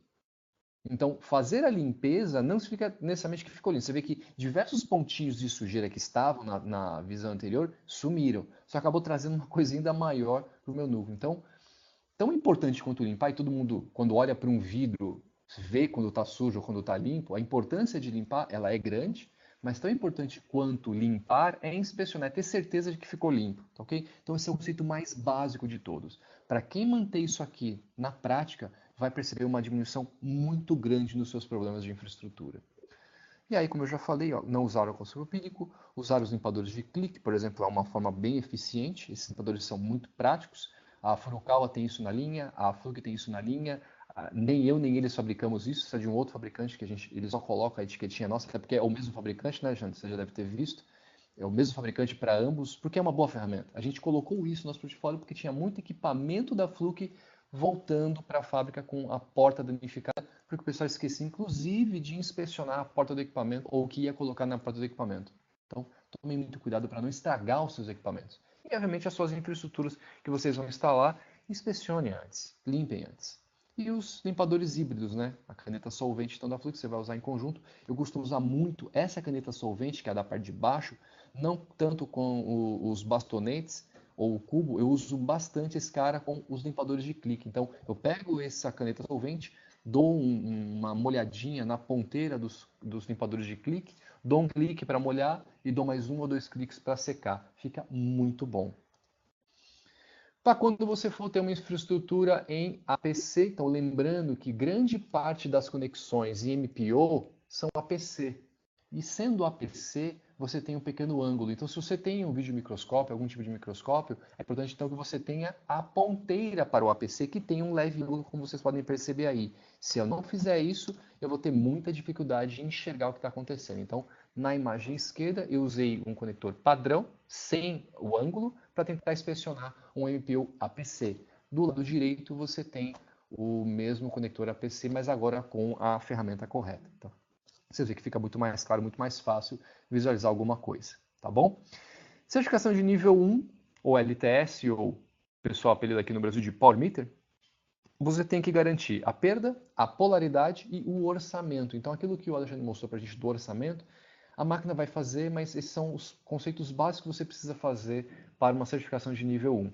Então, fazer a limpeza não significa necessariamente que ficou limpo. Você vê que diversos pontinhos de sujeira que estavam na visão anterior sumiram. Só acabou trazendo uma coisa ainda maior para o meu núcleo. Então, tão importante quanto limpar, e todo mundo, quando olha para um vidro, vê quando está sujo ou quando está limpo, a importância de limpar, ela é grande, mas tão importante quanto limpar é inspecionar, é ter certeza de que ficou limpo, tá ok? Então esse é o conceito mais básico de todos. Para quem manter isso aqui na prática, vai perceber uma diminuição muito grande nos seus problemas de infraestrutura. E aí, como eu já falei, ó, não usar o consumo pínico, usar os limpadores de clique, por exemplo, é uma forma bem eficiente. Esses limpadores são muito práticos. A Furukawa tem isso na linha, a Fluke tem isso na linha. Nem eu nem eles fabricamos isso, isso é de um outro fabricante que eles só colocam a etiquetinha nossa, até porque é o mesmo fabricante, né, Jânio? Você já deve ter visto. É o mesmo fabricante para ambos, porque é uma boa ferramenta. A gente colocou isso no nosso portfólio porque tinha muito equipamento da Fluke voltando para a fábrica com a porta danificada, porque o pessoal esquecia, inclusive, de inspecionar a porta do equipamento ou o que ia colocar na porta do equipamento. Então, tomem muito cuidado para não estragar os seus equipamentos. E, obviamente, as suas infraestruturas que vocês vão instalar, inspecione antes, limpem antes. E os limpadores híbridos, né? A caneta solvente então da Flux você vai usar em conjunto. Eu costumo usar muito essa caneta solvente, que é a da parte de baixo, não tanto com os bastonetes ou o cubo, eu uso bastante esse cara com os limpadores de clique. Então, eu pego essa caneta solvente, dou uma molhadinha na ponteira dos limpadores de clique, dou um clique para molhar e dou mais um ou dois cliques para secar. Fica muito bom. Para quando você for ter uma infraestrutura em APC, então lembrando que grande parte das conexões em MPO são APC. E sendo APC, você tem um pequeno ângulo. Então, se você tem um videomicroscópio, algum tipo de microscópio, é importante então que você tenha a ponteira para o APC, que tem um leve ângulo, como vocês podem perceber aí. Se eu não fizer isso, eu vou ter muita dificuldade em enxergar o que está acontecendo. Então, na imagem esquerda, eu usei um conector padrão, sem o ângulo, para tentar inspecionar um MPO APC. Do lado direito, você tem o mesmo conector APC, mas agora com a ferramenta correta. Então, você vê que fica muito mais claro, muito mais fácil visualizar alguma coisa, tá bom? Certificação de nível 1, ou LTS, ou o pessoal apelida aqui no Brasil de Power Meter, você tem que garantir a perda, a polaridade e o orçamento. Então, aquilo que o Alexandre mostrou para a gente do orçamento, a máquina vai fazer, mas esses são os conceitos básicos que você precisa fazer para uma certificação de nível 1. O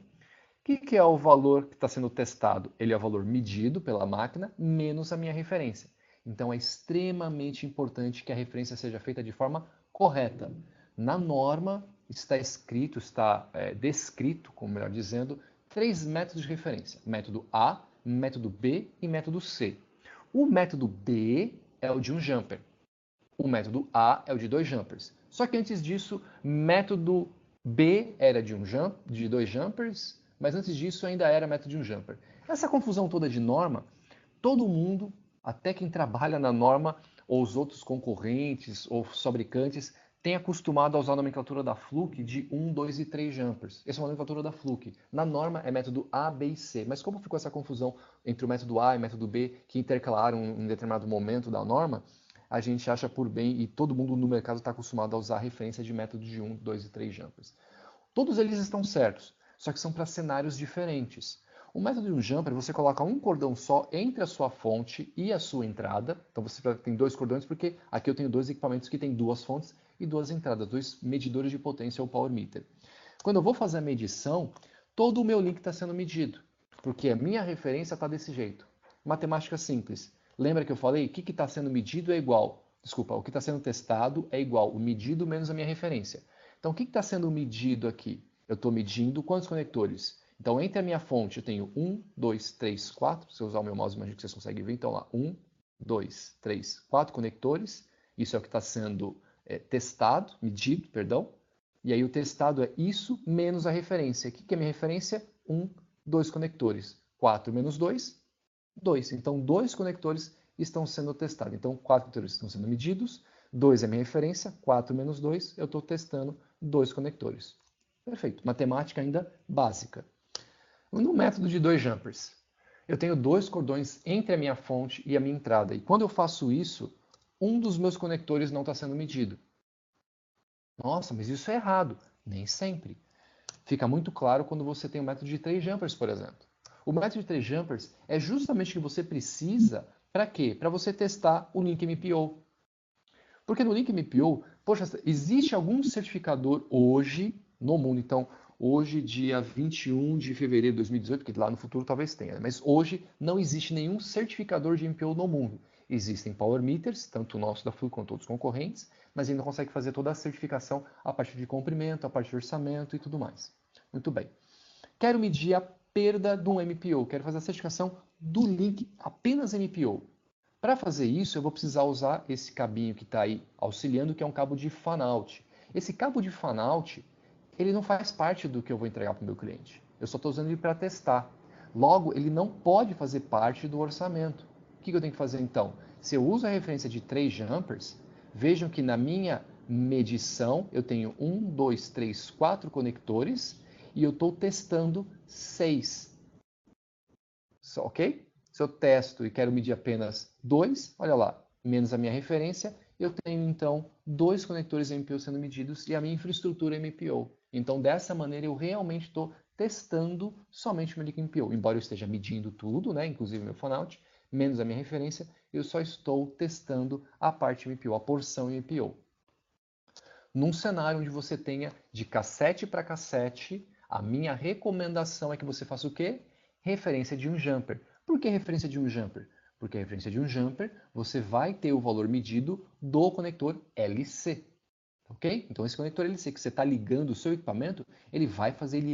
que é o valor que está sendo testado? Ele é o valor medido pela máquina menos a minha referência. Então é extremamente importante que a referência seja feita de forma correta. Na norma, está escrito, está descrito, como melhor dizendo, 3 métodos de referência. Método A, método B e método C. O método B é o de um jumper. O método A é o de 2 jumpers. Só que antes disso, método B era de 2 jumpers, mas antes disso ainda era método de um jumper. Essa confusão toda de norma, todo mundo, até quem trabalha na norma, ou os outros concorrentes ou fabricantes, tem acostumado a usar a nomenclatura da Fluke de 1, 2 e 3 jumpers. Essa é a nomenclatura da Fluke. Na norma é método A, B e C. Mas como ficou essa confusão entre o método A e o método B, que intercalaram em um determinado momento da norma, a gente acha por bem, e todo mundo no mercado está acostumado a usar a referência de método de 1, 2 e 3 jumpers. Todos eles estão certos, só que são para cenários diferentes. O método de um jumper, você coloca um cordão só entre a sua fonte e a sua entrada. Então você tem 2 cordões, porque aqui eu tenho 2 equipamentos que têm 2 fontes e 2 entradas, 2 medidores de potência ou power meter. Quando eu vou fazer a medição, todo o meu link está sendo medido, porque a minha referência está desse jeito. Matemática simples. Lembra que eu falei? O que está sendo medido é igual. Desculpa, o que está sendo testado é igual o medido menos a minha referência. Então, o que está sendo medido aqui? Eu estou medindo quantos conectores? Então, entre a minha fonte, eu tenho 1, 2, 3, 4. Se eu usar o meu mouse, imagino que vocês conseguem ver. Então, lá, 1, 2, 3, 4 conectores. Isso é o que está sendo testado, medido, perdão. E aí, o testado é isso menos a referência. O que é a minha referência? 1, 2 conectores. 4 menos 2, 2. Então, 2 conectores estão sendo testados. Então, 4 conectores estão sendo medidos. 2 é a minha referência. 4 menos 2, eu estou testando 2 conectores. Perfeito. Matemática ainda básica. No método de 2 jumpers, eu tenho 2 cordões entre a minha fonte e a minha entrada. E quando eu faço isso, um dos meus conectores não está sendo medido. Nossa, mas isso é errado. Nem sempre. Fica muito claro quando você tem o método de 3 jumpers, por exemplo. O método de 3 jumpers é justamente o que você precisa para quê? Para você testar o link MPO. Porque no link MPO, poxa, existe algum certificador hoje no mundo, então, hoje, dia 21 de fevereiro de 2018, porque lá no futuro talvez tenha, mas hoje não existe nenhum certificador de MPO no mundo. Existem power meters, tanto o nosso da Fluke quanto outros concorrentes, mas ainda não consegue fazer toda a certificação a partir de comprimento, a partir de orçamento e tudo mais. Muito bem. Quero medir a perda de um MPO, quero fazer a certificação do link apenas MPO. Para fazer isso, eu vou precisar usar esse cabinho que está aí auxiliando, que é um cabo de fan-out. Esse cabo de fan-out, ele não faz parte do que eu vou entregar para o meu cliente. Eu só estou usando ele para testar. Logo, ele não pode fazer parte do orçamento. O que eu tenho que fazer então? Se eu uso a referência de 3 jumpers, vejam que na minha medição eu tenho 1, 2, 3, 4 conectores e eu estou testando 6. Ok? Se eu testo e quero medir apenas 2, olha lá, menos a minha referência, eu tenho então 2 conectores MPO sendo medidos e a minha infraestrutura MPO. Então, dessa maneira, eu realmente estou testando somente o meu link MPO. Embora eu esteja medindo tudo, né, inclusive o meu fan-out, menos a minha referência, eu só estou testando a parte MPO, a porção MPO. Num cenário onde você tenha de cassete para cassete, a minha recomendação é que você faça o quê? Referência de um jumper. Por que referência de um jumper? Porque a referência de um jumper, você vai ter o valor medido do conector LC. Ok? Então esse conector LC que você está ligando o seu equipamento, ele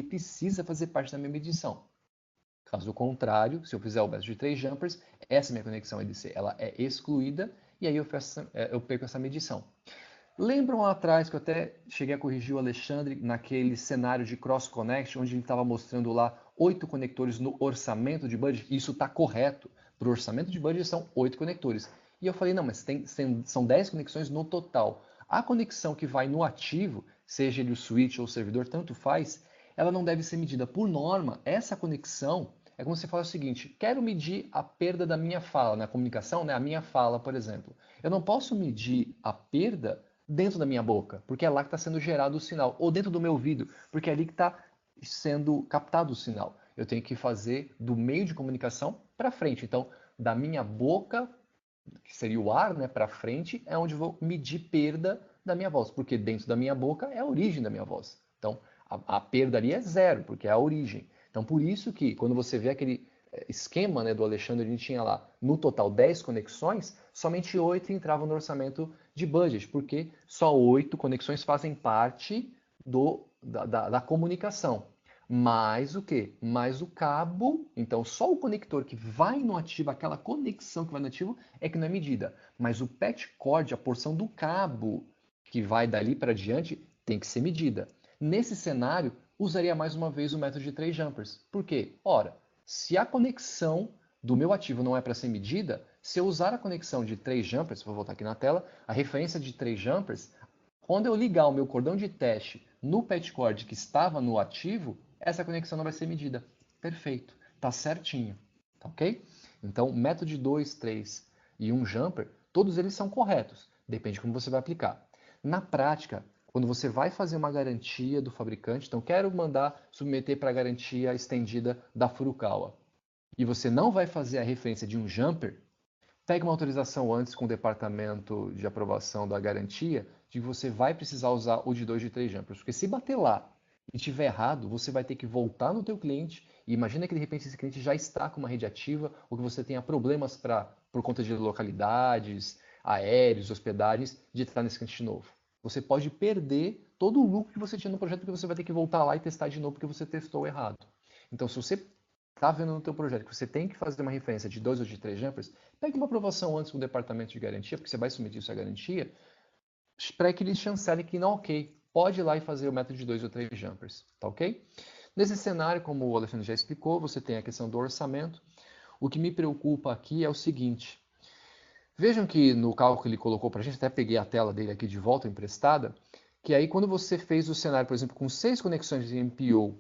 precisa fazer parte da minha medição. Caso contrário, se eu fizer o método de 3 jumpers, essa minha conexão LC ela é excluída e aí eu perco essa medição. Lembram lá atrás que eu até cheguei a corrigir o Alexandre naquele cenário de cross-connect, onde ele estava mostrando lá 8 conectores no orçamento de budget? Isso está correto. Para o orçamento de budget são 8 conectores. E eu falei, não, mas são 10 conexões no total. A conexão que vai no ativo, seja ele o switch ou o servidor, tanto faz, ela não deve ser medida. Por norma, essa conexão é como se fala o seguinte, quero medir a perda da minha fala, na comunicação, né, a minha fala, por exemplo. Eu não posso medir a perda dentro da minha boca, porque é lá que está sendo gerado o sinal, ou dentro do meu ouvido, porque é ali que está sendo captado o sinal. Eu tenho que fazer do meio de comunicação para frente. Então, da minha boca, que seria o ar, né, para frente, é onde eu vou medir perda da minha voz, porque dentro da minha boca é a origem da minha voz. Então, a perda ali é zero, porque é a origem. Então, por isso que quando você vê aquele esquema, né, do Alexandre, a gente tinha lá no total 10 conexões, somente 8 entravam no orçamento de budget, porque só 8 conexões fazem parte da comunicação. Mais o quê? Mais o cabo. Então, só o conector que vai no ativo, aquela conexão que vai no ativo, é que não é medida. Mas o patch cord, a porção do cabo que vai dali para diante, tem que ser medida. Nesse cenário, usaria mais uma vez o método de 3 jumpers. Por quê? Ora, se a conexão do meu ativo não é para ser medida, se eu usar a conexão de 3 jumpers, vou voltar aqui na tela, a referência de 3 jumpers, quando eu ligar o meu cordão de teste no patch cord que estava no ativo, essa conexão não vai ser medida. Perfeito, tá certinho, tá ok? Então, método de 2, 3 e 1 jumper, todos eles são corretos, depende de como você vai aplicar. Na prática, quando você vai fazer uma garantia do fabricante, então quero mandar submeter para a garantia estendida da Furukawa, e você não vai fazer a referência de um jumper, pegue uma autorização antes com o departamento de aprovação da garantia de que você vai precisar usar o de 2 de 3 jumpers. Porque se bater lá e tiver errado, você vai ter que voltar no teu cliente e imagina que de repente esse cliente já está com uma rede ativa ou que você tenha problemas por conta de localidades, aéreos, hospedagens, de entrar nesse cliente de novo. Você pode perder todo o lucro que você tinha no projeto porque você vai ter que voltar lá e testar de novo porque você testou errado. Então, se você está vendo no teu projeto que você tem que fazer uma referência de 2 ou de 3 jumpers, pegue uma aprovação antes com o departamento de garantia, porque você vai submeter isso à garantia, para que eles chancelem que não, ok, pode ir lá e fazer o método de 2 ou 3 jumpers, tá ok? Nesse cenário, como o Alexandre já explicou, você tem a questão do orçamento. O que me preocupa aqui é o seguinte, vejam que no cálculo que ele colocou para a gente, até peguei a tela dele aqui de volta emprestada, que aí quando você fez o cenário, por exemplo, com 6 conexões de MPO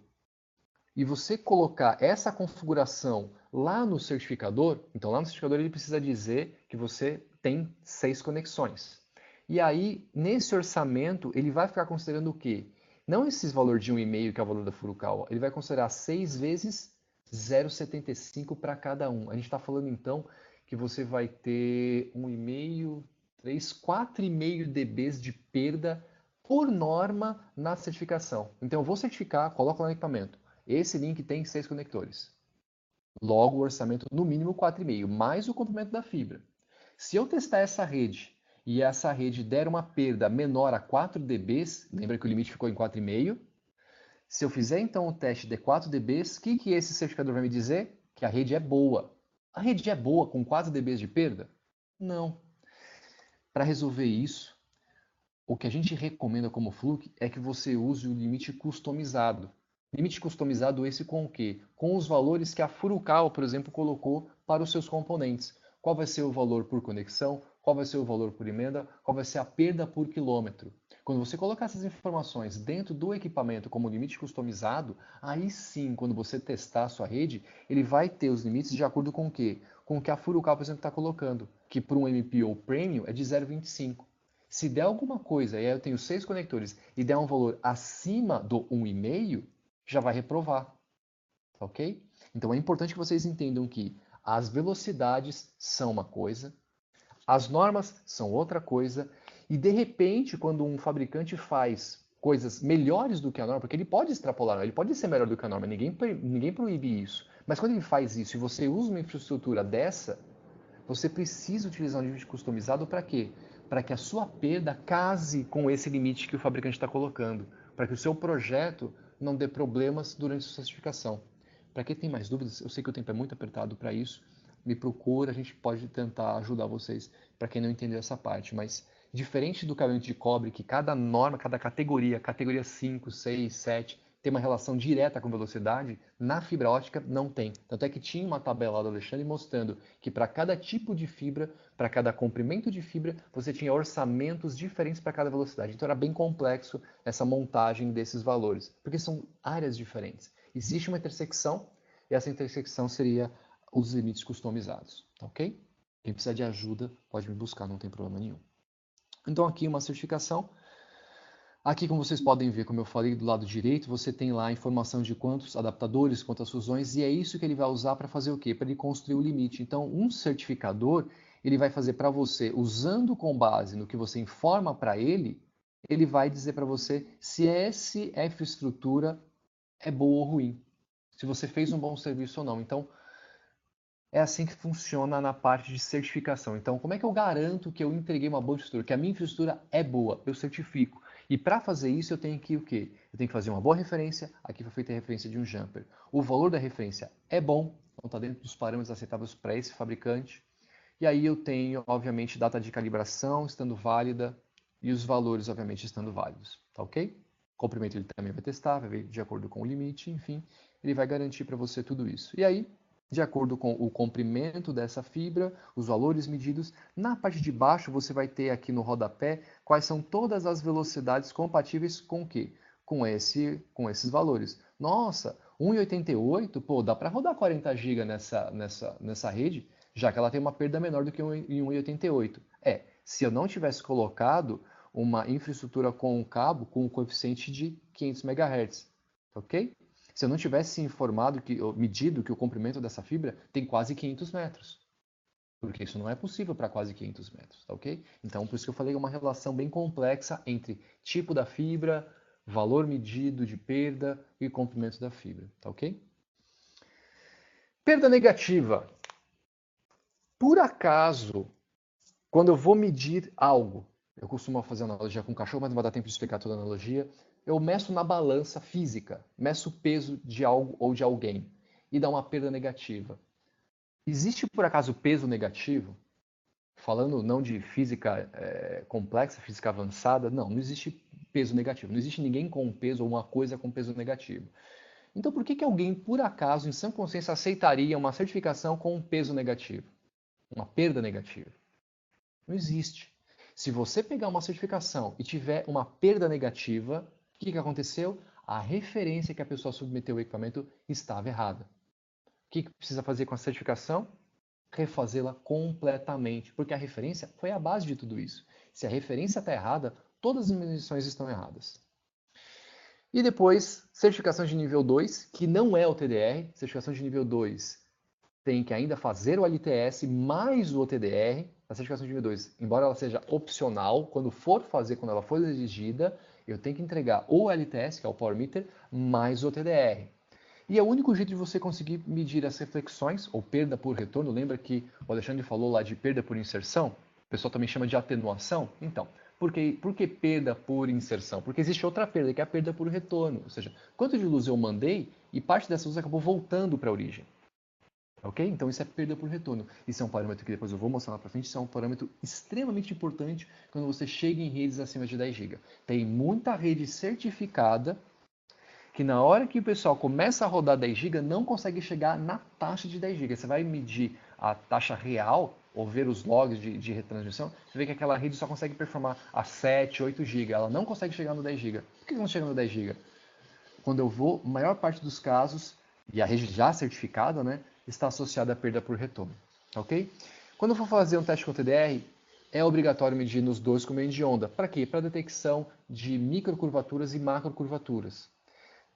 e você colocar essa configuração lá no certificador, então lá no certificador ele precisa dizer que você tem 6 conexões. E aí, nesse orçamento, ele vai ficar considerando o quê? Não esses valor de 1,5, que é o valor da Furukawa, ele vai considerar 6 vezes 0,75 para cada um. A gente está falando então que você vai ter 1,5, 3, 4,5 dBs de perda por norma na certificação. Então eu vou certificar, coloco lá no equipamento. Esse link tem 6 conectores. Logo, o orçamento no mínimo 4,5, mais o comprimento da fibra. Se eu testar essa rede e essa rede der uma perda menor a 4 dBs, lembra que o limite ficou em 4,5, se eu fizer então o teste de 4 dBs, o que esse certificador vai me dizer? Que a rede é boa. A rede é boa com 4 dBs de perda? Não. Para resolver isso, o que a gente recomenda como Fluke é que você use o limite customizado. Limite customizado esse com o quê? Com os valores que a Furukawa, por exemplo, colocou para os seus componentes. Qual vai ser o valor por conexão? Qual vai ser o valor por emenda? Qual vai ser a perda por quilômetro? Quando você colocar essas informações dentro do equipamento como limite customizado, aí sim, quando você testar a sua rede, ele vai ter os limites de acordo com o quê? Com o que a Furukawa, por exemplo, está colocando, que para um MPO Premium é de 0,25. Se der alguma coisa, e aí eu tenho 6 conectores, e der um valor acima do 1,5, já vai reprovar, ok? Então é importante que vocês entendam que as velocidades são uma coisa, as normas são outra coisa, e de repente, quando um fabricante faz coisas melhores do que a norma, porque ele pode extrapolar, ele pode ser melhor do que a norma, ninguém proíbe isso, mas quando ele faz isso e você usa uma infraestrutura dessa, você precisa utilizar um limite customizado para quê? Para que a sua perda case com esse limite que o fabricante está colocando, para que o seu projeto não dê problemas durante a sua certificação. Para quem tem mais dúvidas, eu sei que o tempo é muito apertado para isso, me procura, a gente pode tentar ajudar vocês, para quem não entendeu essa parte, mas diferente do cabeamento de cobre, que cada norma, cada categoria 5, 6, 7, tem uma relação direta com velocidade, na fibra ótica não tem. Tanto é que tinha uma tabela lá do Alexandre mostrando que para cada tipo de fibra, para cada comprimento de fibra, você tinha orçamentos diferentes para cada velocidade. Então era bem complexo essa montagem desses valores, porque são áreas diferentes. Existe uma intersecção e essa intersecção seria os limites customizados, tá ok? Quem precisar de ajuda pode me buscar, não tem problema nenhum. Então aqui uma certificação. Aqui, como vocês podem ver, como eu falei, do lado direito, você tem lá a informação de quantos adaptadores, quantas fusões, e é isso que ele vai usar para fazer o quê? Para ele construir o limite. Então, um certificador, ele vai fazer para você, usando com base no que você informa para ele, ele vai dizer para você se essa infraestrutura é boa ou ruim, se você fez um bom serviço ou não. Então, é assim que funciona na parte de certificação. Então, como é que eu garanto que eu entreguei uma boa infraestrutura, que a minha infraestrutura é boa? Eu certifico. E para fazer isso eu tenho que o quê? Eu tenho que fazer uma boa referência, aqui foi feita a referência de um jumper. O valor da referência é bom, então está dentro dos parâmetros aceitáveis para esse fabricante. E aí eu tenho, obviamente, data de calibração estando válida e os valores, obviamente, estando válidos, tá ok? O comprimento ele também vai testar, vai ver de acordo com o limite, enfim, ele vai garantir para você tudo isso. E aí, de acordo com o comprimento dessa fibra, os valores medidos, na parte de baixo você vai ter aqui no rodapé quais são todas as velocidades compatíveis com o quê? Com esses valores. Nossa, 1,88, pô, dá para rodar 40 GB nessa rede, já que ela tem uma perda menor do que em 1,88. Se eu não tivesse colocado uma infraestrutura com um cabo com um coeficiente de 500 MHz, ok? Se eu não tivesse medido que o comprimento dessa fibra tem quase 500 metros. Porque isso não é possível para quase 500 metros, tá ok? Então, por isso que eu falei uma relação bem complexa entre tipo da fibra, valor medido de perda e comprimento da fibra, tá ok? Perda negativa. Por acaso, quando eu vou medir algo, eu costumo fazer analogia com o cachorro, mas não vai dar tempo de explicar toda a analogia. Eu meço na balança física, meço o peso de algo ou de alguém e dá uma perda negativa. Existe por acaso peso negativo? Falando não de física complexa, física avançada, não existe peso negativo. Não existe ninguém com peso ou uma coisa com peso negativo. Então por que alguém, por acaso, em sã consciência, aceitaria uma certificação com um peso negativo? Uma perda negativa? Não existe. Se você pegar uma certificação e tiver uma perda negativa, o que aconteceu? A referência que a pessoa submeteu ao equipamento estava errada. O que precisa fazer com a certificação? Refazê-la completamente, porque a referência foi a base de tudo isso. Se a referência está errada, todas as medições estão erradas. E depois, certificação de nível 2, que não é o TDR. Certificação de nível 2 tem que ainda fazer o LTS mais o TDR. A certificação de nível 2, embora ela seja opcional, quando ela for exigida, eu tenho que entregar o LTS, que é o Power Meter, mais o TDR. E é o único jeito de você conseguir medir as reflexões, ou perda por retorno. Lembra que o Alexandre falou lá de perda por inserção? O pessoal também chama de atenuação. Então, por que perda por inserção? Porque existe outra perda, que é a perda por retorno. Ou seja, quanto de luz eu mandei e parte dessa luz acabou voltando para a origem. Ok? Então isso é perda por retorno. Isso é um parâmetro que depois eu vou mostrar lá para frente. Isso é um parâmetro extremamente importante quando você chega em redes acima de 10 GB. Tem muita rede certificada que na hora que o pessoal começa a rodar 10 GB, não consegue chegar na taxa de 10 GB. Você vai medir a taxa real, ou ver os logs de retransmissão, você vê que aquela rede só consegue performar a 7, 8 GB. Ela não consegue chegar no 10 GB. Por que não chega no 10 GB? Quando eu vou, a maior parte dos casos, e a rede já certificada, né, está associada à perda por retorno. Ok? Quando eu for fazer um teste com o TDR, é obrigatório medir nos dois comprimentos de onda. Para quê? Para detecção de microcurvaturas e macrocurvaturas.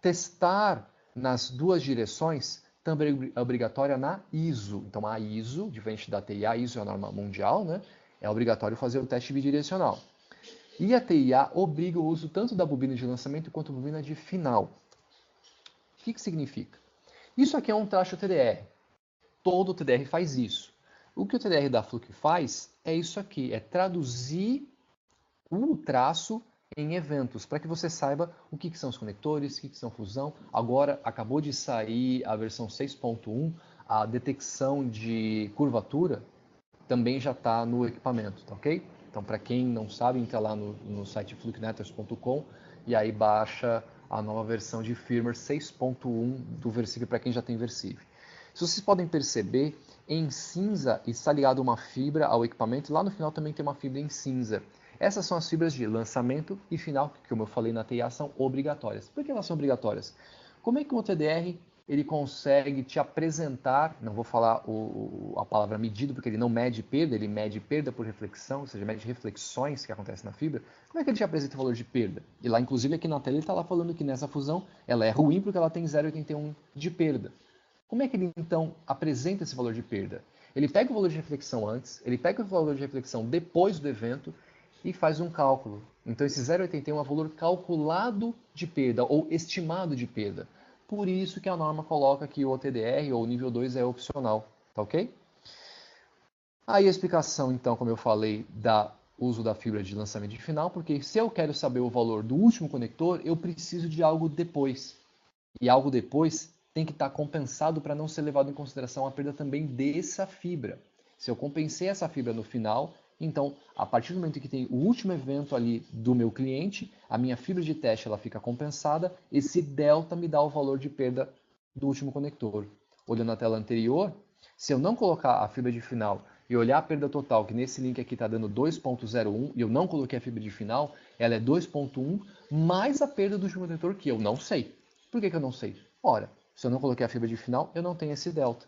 Testar nas duas direções também é obrigatória na ISO. Então a ISO, diferente da TIA, a ISO é a norma mundial, né? É obrigatório fazer o teste bidirecional. E a TIA obriga o uso tanto da bobina de lançamento quanto da bobina de final. O que significa? Isso aqui é um traço TDR. Todo TDR faz isso. O que o TDR da Fluke faz é isso aqui, é traduzir o traço em eventos, para que você saiba o que são os conectores, o que são fusão. Agora acabou de sair a versão 6.1, a detecção de curvatura também já está no equipamento, tá ok? Então, para quem não sabe, entra lá no site flukenetters.com e aí baixa a nova versão de firmware 6.1 do Versive para quem já tem Versive. Se vocês podem perceber, em cinza está ligado uma fibra ao equipamento e lá no final também tem uma fibra em cinza. Essas são as fibras de lançamento e final, que como eu falei na TIA, são obrigatórias. Por que elas são obrigatórias? Como é que o TDR ele consegue te apresentar, não vou falar a palavra medido, porque ele não mede perda, ele mede perda por reflexão, ou seja, mede reflexões que acontecem na fibra. Como é que ele te apresenta o valor de perda? E lá, inclusive, aqui na tela ele está lá falando que nessa fusão ela é ruim porque ela tem 0,81 de perda. Como é que ele, então, apresenta esse valor de perda? Ele pega o valor de reflexão antes, ele pega o valor de reflexão depois do evento e faz um cálculo. Então, esse 0,81 é o valor calculado de perda, ou estimado de perda. Por isso que a norma coloca que o OTDR, ou nível 2, é opcional. Tá ok? Aí a explicação, então, como eu falei, uso da fibra de lançamento de final, porque se eu quero saber o valor do último conector, eu preciso de algo depois. E algo depois tem que estar compensado para não ser levado em consideração a perda também dessa fibra. Se eu compensei essa fibra no final, então, a partir do momento em que tem o último evento ali do meu cliente, a minha fibra de teste ela fica compensada, esse delta me dá o valor de perda do último conector. Olhando a tela anterior, se eu não colocar a fibra de final e olhar a perda total, que nesse link aqui está dando 2.01, e eu não coloquei a fibra de final, ela é 2.1, mais a perda do último conector, que eu não sei. Por que eu não sei? Ora, se eu não coloquei a fibra de final, eu não tenho esse delta.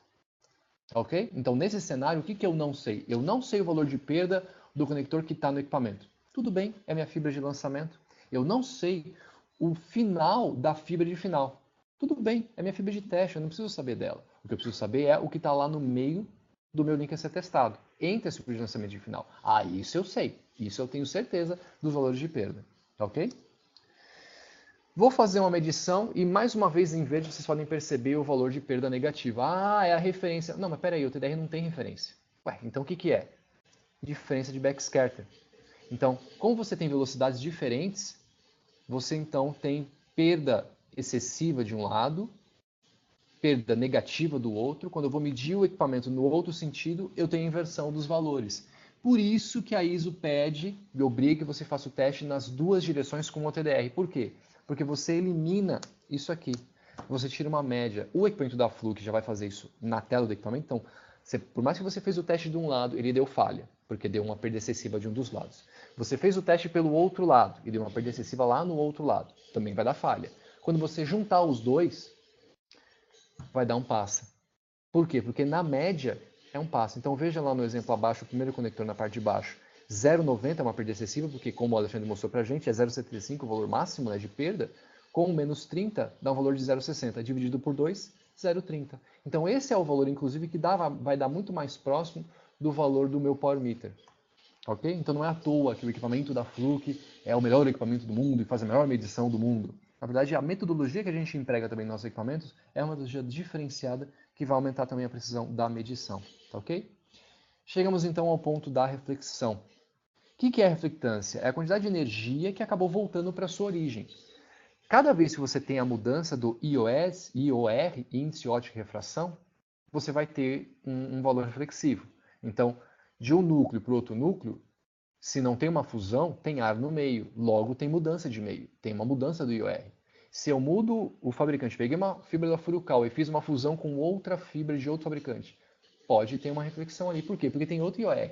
Ok? Então, nesse cenário, o que eu não sei? Eu não sei o valor de perda do conector que está no equipamento. Tudo bem, é minha fibra de lançamento. Eu não sei o final da fibra de final. Tudo bem, é minha fibra de teste, eu não preciso saber dela. O que eu preciso saber é o que está lá no meio do meu link a ser testado, entre a fibra de lançamento de final. Ah, isso eu sei. Isso eu tenho certeza dos valores de perda. Ok? Vou fazer uma medição e, mais uma vez, em verde, vocês podem perceber o valor de perda negativa. Ah, é a referência. Não, mas peraí, o TDR não tem referência. Ué, então o que é? Diferença de backscatter. Então, como você tem velocidades diferentes, você então tem perda excessiva de um lado, perda negativa do outro. Quando eu vou medir o equipamento no outro sentido, eu tenho inversão dos valores. Por isso que a ISO pede e obriga que você faça o teste nas duas direções com o TDR. Por quê? Porque você elimina isso aqui. Você tira uma média. O equipamento da Fluke já vai fazer isso na tela do equipamento. Então, por mais que você fez o teste de um lado, ele deu falha, porque deu uma perda excessiva de um dos lados. Você fez o teste pelo outro lado e deu uma perda excessiva lá no outro lado. Também vai dar falha. Quando você juntar os dois, vai dar um passa. Por quê? Porque na média é um passo. Então veja lá no exemplo abaixo, o primeiro conector na parte de baixo. 0,90 é uma perda excessiva, porque como o Alexandre mostrou pra gente, é 0,75 o valor máximo, né, de perda. Com menos 30 dá um valor de 0,60. Dividido por 2, 0,30. Então esse é o valor, inclusive, que vai dar muito mais próximo do valor do meu Power Meter. Ok? Então não é à toa que o equipamento da Fluke é o melhor equipamento do mundo e faz a melhor medição do mundo. Na verdade, a metodologia que a gente emprega também nos nossos equipamentos é uma metodologia diferenciada que vai aumentar também a precisão da medição. Tá ok? Chegamos então ao ponto da reflexão. O que é a reflectância? É a quantidade de energia que acabou voltando para a sua origem. Cada vez que você tem a mudança do IOR, índice óptico de refração, você vai ter um valor reflexivo. Então, de um núcleo para outro núcleo, se não tem uma fusão, tem ar no meio, logo tem mudança de meio, tem uma mudança do IOR. Se eu mudo o fabricante, peguei uma fibra da Furukawa e fiz uma fusão com outra fibra de outro fabricante, pode ter uma reflexão ali. Por quê? Porque tem outro IOR,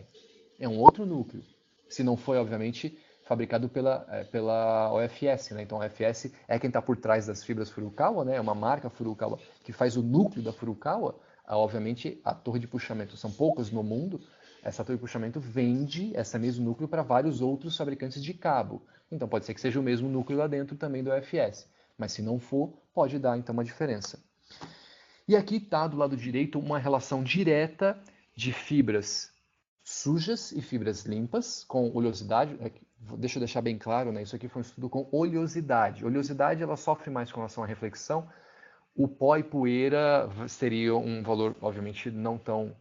é um outro núcleo. Se não foi, obviamente, fabricado pela OFS, né? Então a OFS é quem está por trás das fibras Furukawa, né? É uma marca Furukawa que faz o núcleo da Furukawa. Obviamente, a torre de puxamento são poucas no mundo. Essa torre de puxamento vende esse mesmo núcleo para vários outros fabricantes de cabo. Então pode ser que seja o mesmo núcleo lá dentro também do OFS. Mas se não for, pode dar então uma diferença. E aqui está do lado direito uma relação direta de fibras sujas e fibras limpas com oleosidade. Deixa eu deixar bem claro, né? Isso aqui foi um estudo com oleosidade. Oleosidade ela sofre mais com relação à reflexão. O pó e poeira seria um valor, obviamente, não tão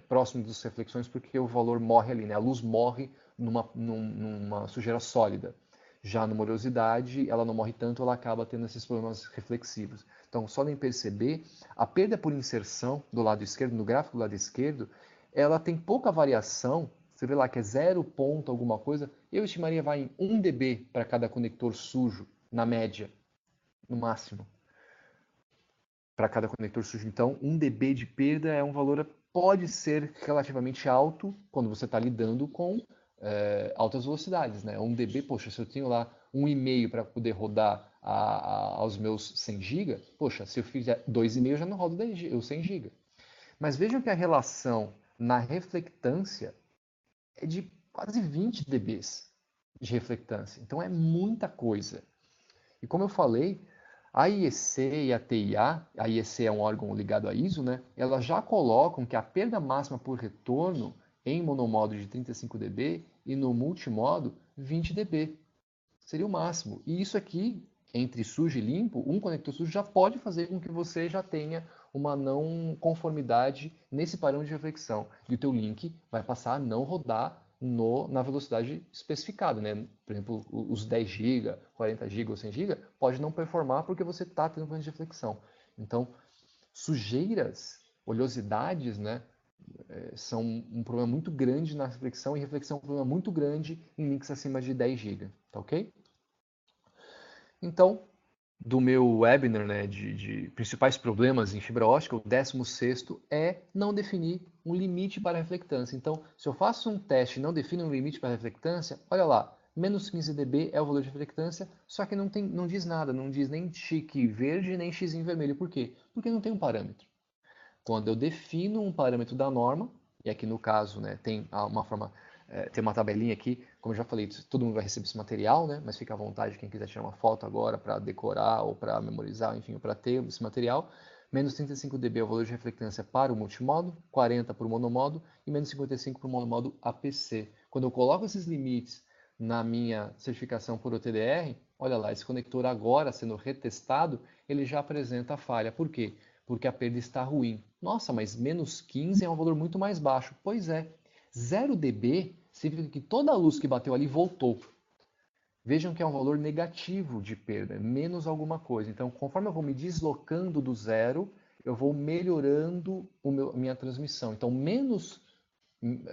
próximo das reflexões, porque o valor morre ali, né? A luz morre numa sujeira sólida. Já numa oleosidade, ela não morre tanto, ela acaba tendo esses problemas reflexivos. Então, só nem perceber, a perda por inserção do lado esquerdo, no gráfico do lado esquerdo, ela tem pouca variação. Você vê lá que é 0 ponto alguma coisa. Eu estimaria vai em 1 dB para cada conector sujo, na média, no máximo. Para cada conector sujo. Então, 1 dB de perda é um valor, pode ser relativamente alto quando você está lidando com altas velocidades. Né? 1 dB, poxa, se eu tenho lá 1,5 para poder rodar aos meus 100 GB, poxa, se eu fizer 2,5 eu já não rodo os 100 GB. Mas vejam que a relação na reflectância é de quase 20 dBs de reflectância. Então é muita coisa. E como eu falei, a IEC e a TIA, a IEC é um órgão ligado à ISO, né? Elas já colocam que a perda máxima por retorno em monomodo de 35 dB e no multimodo 20 dB. Seria o máximo. E isso aqui, entre sujo e limpo, um conector sujo já pode fazer com que você já tenha uma não conformidade nesse padrão de reflexão. E o teu link vai passar a não rodar na velocidade especificada, né? Por exemplo, os 10 GB, 40 GB ou 100 GB pode não performar porque você está tendo problema de reflexão. Então, sujeiras, oleosidades, né, são um problema muito grande na reflexão, e reflexão é um problema muito grande em links acima de 10 GB, tá ok? Então, do meu webinar, né, de principais problemas em fibra ótica, o 16º é não definir um limite para a reflectância. Então, se eu faço um teste e não defino um limite para a reflectância, olha lá, menos 15 dB é o valor de reflectância, só que não diz nada, não diz nem tique verde, nem x vermelho. Por quê? Porque não tem um parâmetro. Quando eu defino um parâmetro da norma, e aqui no caso, né, tem uma forma, tem uma tabelinha aqui, como eu já falei, todo mundo vai receber esse material, né, mas fica à vontade quem quiser tirar uma foto agora para decorar ou para memorizar, enfim, para ter esse material. Menos 35 dB é o valor de reflectância para o multimodo, 40 para o monomodo e menos 55 para o monomodo APC. Quando eu coloco esses limites na minha certificação por OTDR, olha lá, esse conector agora sendo retestado, ele já apresenta a falha. Por quê? Porque a perda está ruim. Nossa, mas menos 15 é um valor muito mais baixo. Pois é, 0 dB significa que toda a luz que bateu ali voltou. Vejam que é um valor negativo de perda, menos alguma coisa. Então, conforme eu vou me deslocando do zero, eu vou melhorando a minha transmissão. Então, menos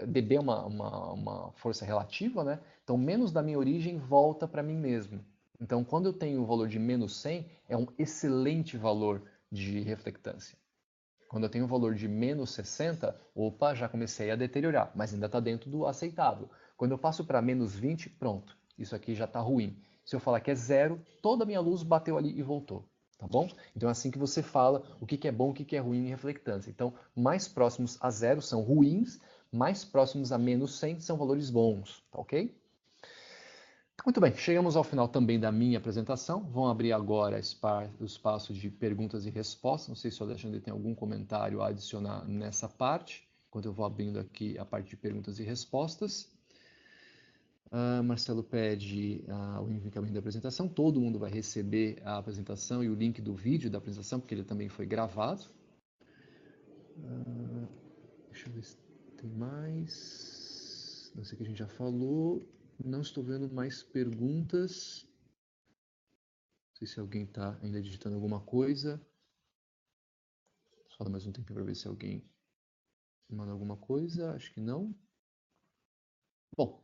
dB é uma força relativa, né? Então, menos da minha origem volta para mim mesmo. Então, quando eu tenho o valor de menos 100, é um excelente valor de reflectância. Quando eu tenho um valor de menos 60, opa, já comecei a deteriorar, mas ainda está dentro do aceitável. Quando eu passo para menos 20, pronto, isso aqui já está ruim. Se eu falar que é zero, toda a minha luz bateu ali e voltou. Tá bom? Então é assim que você fala o que é bom e o que é ruim em reflectância. Então, mais próximos a zero são ruins, mais próximos a menos 100 são valores bons, tá ok? Muito bem, chegamos ao final também da minha apresentação. Vamos abrir agora o espaço de perguntas e respostas. Não sei se o Alexandre tem algum comentário a adicionar nessa parte, enquanto eu vou abrindo aqui a parte de perguntas e respostas. Marcelo pede o encaminhamento da apresentação. Todo mundo vai receber a apresentação e o link do vídeo da apresentação, porque ele também foi gravado. Deixa eu ver se tem mais. Não sei o que a gente já falou. Não estou vendo mais perguntas. Não sei se alguém está ainda digitando alguma coisa. Só dar mais um tempo para ver se alguém manda alguma coisa. Acho que não. Bom,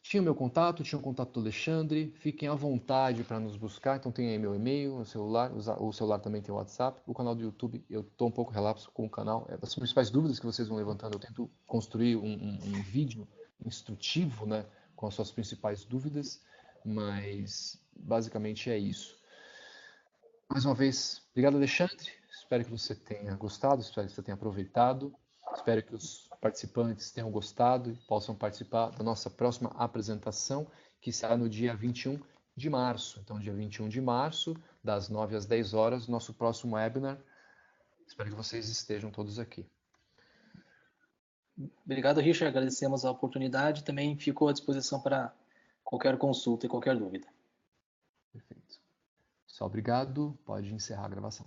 tinha o meu contato, tinha o contato do Alexandre. Fiquem à vontade para nos buscar. Então tem aí meu e-mail, o celular também tem o WhatsApp. O canal do YouTube, eu estou um pouco relapso com o canal. As principais dúvidas que vocês vão levantando, eu tento construir um vídeo instrutivo, né, com as suas principais dúvidas, mas basicamente é isso. Mais uma vez, obrigado, Alexandre. Espero que você tenha gostado, espero que você tenha aproveitado. Espero que os participantes tenham gostado e possam participar da nossa próxima apresentação, que será no dia 21 de março. Então, dia 21 de março, das 9 às 10 horas, nosso próximo webinar. Espero que vocês estejam todos aqui. Obrigado, Richard. Agradecemos a oportunidade. Também fico à disposição para qualquer consulta e qualquer dúvida. Perfeito. Só obrigado. Pode encerrar a gravação.